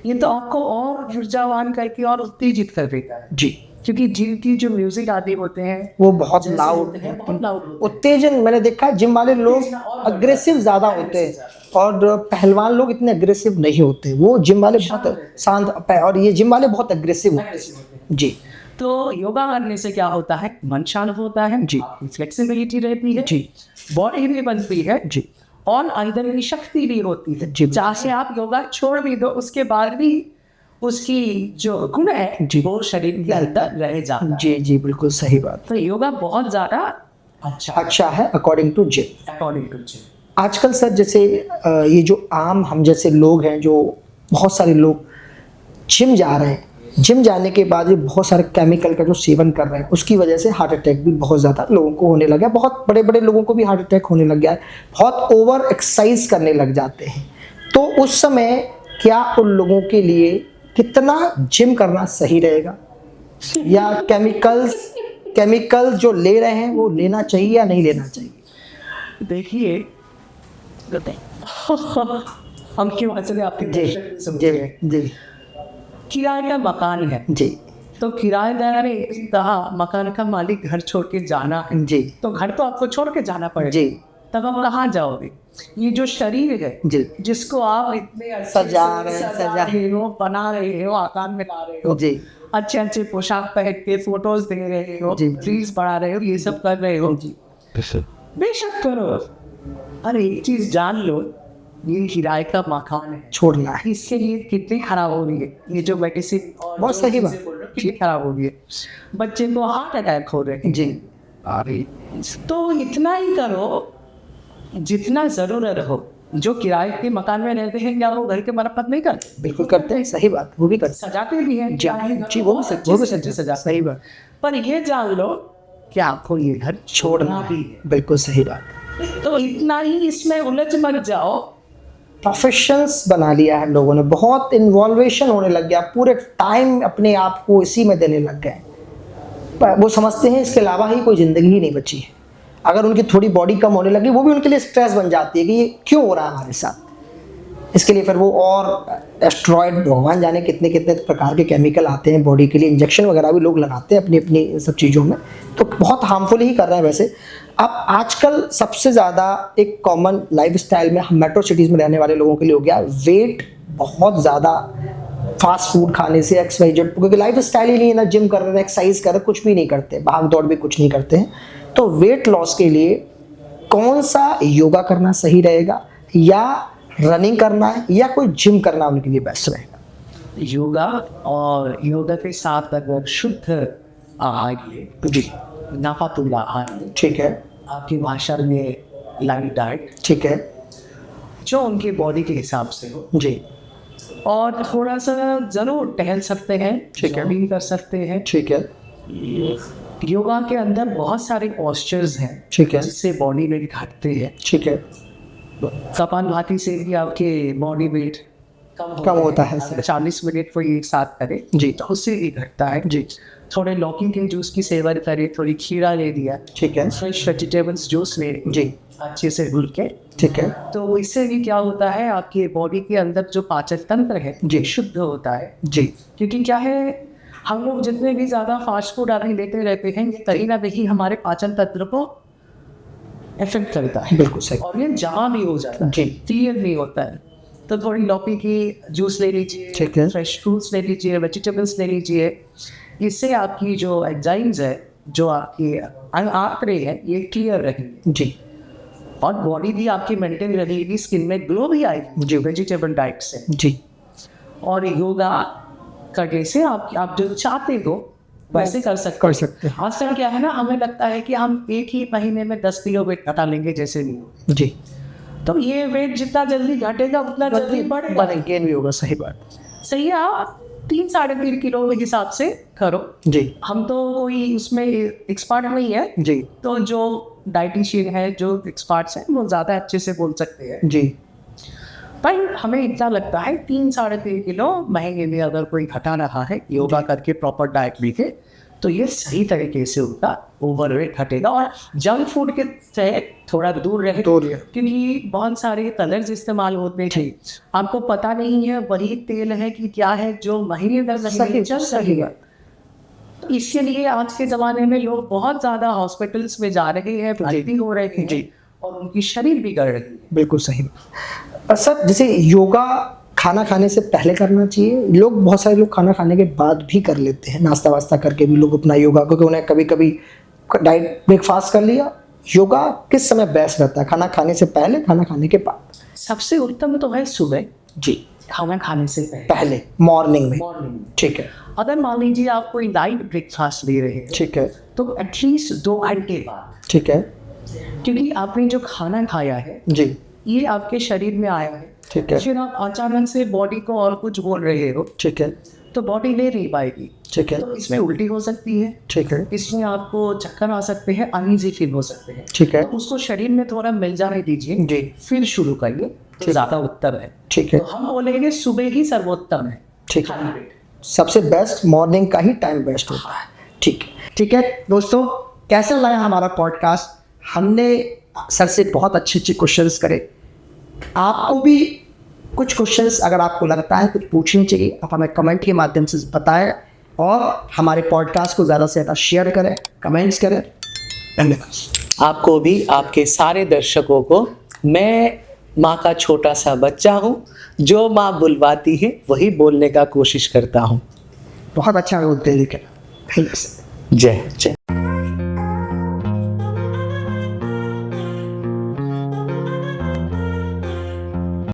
B: ये तो आपको और ऊर्जावान करके और उत्तेजित कर देता है,
A: जी
B: क्योंकि जिम की जो म्यूजिक आदि होते हैं
A: वो बहुत
B: जैसे
A: लाउड
B: होते हैं, बहुत लाउड होते हैं।
A: उत्तेजन। मैंने देखा है जिम वाले लोग अग्रेसिव ज्यादा होते हैं और पहलवान लोग इतने अग्रेसिव नहीं होते। वो जिम वाले बहुत शांत और ये जिम वाले बहुत अग्रेसिव होते हैं। जी
B: तो योगा करने से क्या होता है, मन शांत होता है जी, फ्लेक्सिबिलिटी रहती है
A: जी,
B: बॉडी भी बनती है
A: जी
B: और अंदर की शक्ति भी होती है
A: जी।
B: चाहे आप योगा छोड़ भी दो उसके बाद भी उसकी जो गुण है
A: जी।
B: वो शरीर के अंदर रह जाता है।
A: जी जी बिल्कुल सही बात।
B: तो योगा बहुत ज्यादा
A: अच्छा है according to gym.
B: According to gym.
A: आजकल सर जैसे ये जो आम हम जैसे लोग हैं, जो बहुत सारे लोग जिम जा रहे हैं, जिम जाने के बाद ये बहुत सारे केमिकल का जो सेवन कर रहे हैं उसकी वजह से हार्ट अटैक भी बहुत ज़्यादा लोगों को होने लगा है। बहुत बड़े बड़े लोगों को भी हार्ट अटैक होने लग गया है। बहुत ओवर एक्सरसाइज करने लग जाते हैं। तो उस समय क्या उन लोगों के लिए कितना जिम करना सही रहेगा, या केमिकल जो ले रहे हैं वो लेना चाहिए या नहीं लेना चाहिए?
B: देखिए हम क्यों हंस रहे हैं आपके
A: जी
B: दर्शक
A: जी
B: समझिए।
A: जी
B: किराए का मकान है
A: जी
B: तो किराएदार ने कहा मकान का मालिक घर छोड़ के जाना है
A: जी
B: तो घर तो आपको छोड़ के जाना पड़ेगा
A: जी
B: तब आप कहाँ जाओगे। ये जो शरीर है
A: जी
B: जिसको आप इतने अच्छे
A: सजा
B: से
A: रहे हैं,
B: सजा रहे हो, बना रहे हो, आकार में ला रहे हो,
A: जी
B: अच्छे अच्छे पोशाक पहन के फोटोज दे रहे हो,
A: जी।
B: रील्स बना रहे हो, ये सब कर रहे हो
A: जी
B: बेशक करो। अरे एक चीज जान लो, ये किराए का मकान है,
A: छोड़ना है।
B: इसके लिए कितनी खराब हो रही है ये जो मेडिसिन और
A: बहुत
B: जो
A: सही
B: चीजें
A: बात।
B: बोल रहे हो, कितनी खराब हो रही है। बच्चे को हार्ट अटैक हो रहे हैं।
A: जी
B: तो इतना ही करो जितना जरूरत हो। जो किराए के मकान में रहते हैं क्या वो घर के मरम्मत नहीं करते,
A: बिल्कुल करते हैं, सही बात, वो भी करते
B: सजाते भी हैं
A: जी जी, वो भी सच
B: सजा।
A: सही बात।
B: पर ये जान लो कि आपको ये घर छोड़ना भी है।
A: बिल्कुल सही बात।
B: तो इतना ही इसमें उलझ मत जाओ।
A: प्रोफेशंस बना लिया है लोगों ने, बहुत इन्वॉल्वेशन होने लग गया, पूरे टाइम अपने आप को इसी में देने लग गए। वो समझते हैं इसके अलावा ही कोई ज़िंदगी ही नहीं बची है। अगर उनकी थोड़ी बॉडी कम होने लगी वो भी उनके लिए स्ट्रेस बन जाती है कि ये क्यों हो रहा है हमारे साथ। इसके लिए फिर वो और एस्ट्रॉयड, भगवान जाने कितने कितने प्रकार के केमिकल आते हैं बॉडी के लिए, इंजेक्शन वगैरह भी लोग लगाते हैं अपनी अपनी सब चीज़ों में, तो बहुत हार्मफुल ही कर रहे हैं। वैसे अब आजकल सबसे ज़्यादा एक कॉमन लाइफस्टाइल में हम मेट्रो सिटीज़ में रहने वाले लोगों के लिए हो गया वेट बहुत ज़्यादा, फास्ट फूड खाने से XYZ, क्योंकि लाइफ स्टाइल ही नहीं है ना, जिम कर रहे हैं, एक्सरसाइज कर रहे हैं, कुछ भी नहीं करते, भाग दौड़ भी कुछ नहीं करते हैं। तो वेट लॉस के लिए कौन सा योगा करना सही रहेगा, या रनिंग करना है, या कोई जिम करना उनके लिए बेस्ट रहेगा?
B: योगा और योगा के साथ अगर शुद्ध आहार
A: जी
B: नाफातुल्ला आहार,
A: ठीक है,
B: आपकी भाषा में लाइट डाइट
A: ठीक है
B: जो उनकी बॉडी के हिसाब से हो,
A: जी,
B: और थोड़ा सा जरूर टहल सकते हैं,
A: ठीक है।
B: जॉगिंग कर सकते हैं।
A: ठीक है,
B: योगा के अंदर बहुत सारे पोस्चर्स हैं
A: ठीक है,
B: जिससे बॉडी वेट घटते हैं।
A: ठीक है,
B: कपालभाति से भी आपके बॉडी वेट
A: कम होता है
B: अगर 40 मिनट को एक साथ करें
A: जी,
B: तो उससे भी घटता है
A: जी,
B: थोड़े लौकी के जूस की सेवन करें, थोड़ी खीरा ले लिया,
A: ठीक है,
B: फ्रेश वेजिटेबल्स जूस ले
A: जी,
B: अच्छे से घुल के,
A: ठीक है,
B: तो इससे भी क्या होता है आपकी बॉडी के अंदर जो पाचन तंत्र है
A: जी।
B: शुद्ध होता है।
A: जी,
B: क्योंकि क्या है, हम लोग जितने भी ज़्यादा फास्ट फूड आदि लेते रहते हैं ये कहीं ना कहीं हमारे पाचन तंत्र को इफेक्ट करता है,
A: बिल्कुल सही,
B: और ये जमा भी हो जाता है,
A: जी।
B: क्लियर नहीं होता है। तो थोड़ी लौकी की जूस ले लीजिए,
A: ठीक है।
B: फ्रेश फ्रूट्स ले लीजिए, वेजिटेबल्स ले लीजिए, इससे आपकी जो एंजाइम्स है जो आपकी आंकड़े हैं ये क्लियर रहेंगे
A: जी
B: और बॉडी भी आपकी मेंटेन रहेगी, स्किन में ग्लो भी आएगी
A: जी।
B: वेजिटेबल डाइट से।
A: जी
B: और योगा करने से आप जो चाहते हो वैसे कर सकते हैं। आजकल क्या है ना, हमें लगता है कि हम एक ही महीने में 10 किलो वेट घटा लेंगे जैसे भी हो,
A: जी
B: तो ये वेट जितना जल्दी घटेगा उतना जल्दी
A: बढ़ेंगे भी होगा। सही बात।
B: सही है। आप 3-3.5 किलो के हिसाब से करो।
A: जी
B: हम तो कोई उसमें एक्सपर्ट नहीं है,
A: जी
B: तो जो डाइटिशियन है, जो एक्सपर्ट्स हैं, वो ज़्यादा अच्छे से बोल सकते हैं।
A: जी
B: पर हमें इतना लगता है 3-3.5 किलो महीने में अगर कोई घटा रहा है योगा करके, प्रॉपर डाइट लेके, तो ये सही तरीके से उनका ओवरवेट घटेगा। और जंक फूड के से थोड़ा दूर रहे, क्योंकि बहुत सारे कलर्स इस्तेमाल होते हैं, आपको पता नहीं है वही तेल है कि क्या है जो महीने दर महीने चल सकेगा। तो इसके लिए आज के ज़माने में लोग बहुत ज़्यादा हॉस्पिटल्स में जा रहे हैं, भर्ती हो रहे हैं और उनकी शरीर बिगड़ रही है।
A: बिल्कुल सही। सर जैसे योगा खाना खाने से पहले करना चाहिए, लोग बहुत सारे लोग खाना खाने के बाद भी कर लेते हैं, नाश्ता वास्ता करके भी लोग अपना योगा, क्योंकि उन्हें कभी कभी डाइट ब्रेकफास्ट कर लिया। योगा किस समय बेस्ट रहता है, खाना खाने से पहले, खाना खाने के बाद?
B: सबसे उत्तम तो है सुबह
A: जी,
B: खाना खाने से
A: पहले मॉर्निंग में। ठीक है।
B: अगर मान लीजिए आप कोई लाइट ब्रेकफास्ट ले रहे हैं
A: ठीक है।
B: तो एटलीस्ट 2 घंटे बाद,
A: ठीक है।
B: क्योंकि आपने जो खाना खाया है
A: जी
B: ये आपके शरीर में आया है,
A: ठीक है।
B: फिर आप अचानक से बॉडी को और कुछ बोल रहे हो,
A: ठीक है।
B: तो बॉडी ले नहीं पाएगी।
A: ठीक है।
B: तो इसमें उल्टी हो सकती है,
A: ठीक है।
B: इसमें आपको चक्कर आ सकते हैं, अनईजी फील हो सकते हैं।
A: ठीक है।
B: तो उसको शरीर में थोड़ा मिल जाने दीजिए
A: जी।
B: फिर शुरू करिए, तो ज़्यादा उत्तम है।
A: ठीक है।
B: तो हम बोलेंगे सुबह ही सर्वोत्तम है।
A: ठीक है। सबसे बेस्ट मॉर्निंग का ही टाइम बेस्ट होता है। ठीक है दोस्तों, कैसा लगा हमारा पॉडकास्ट? हमने सर से बहुत अच्छे क्वेश्चंस करे। आपको भी कुछ क्वेश्चंस अगर आपको लगता है कुछ पूछने चाहिए, आप हमें कमेंट के माध्यम से बताएं और हमारे पॉडकास्ट को ज़्यादा से ज़्यादा शेयर करें, कमेंट्स करें। धन्यवाद।
B: आपको भी, आपके सारे दर्शकों को, मैं माँ का छोटा सा बच्चा हूँ, जो माँ बुलवाती है वही बोलने का कोशिश करता हूँ।
A: बहुत अच्छा बोलते हैं।
B: जय जय।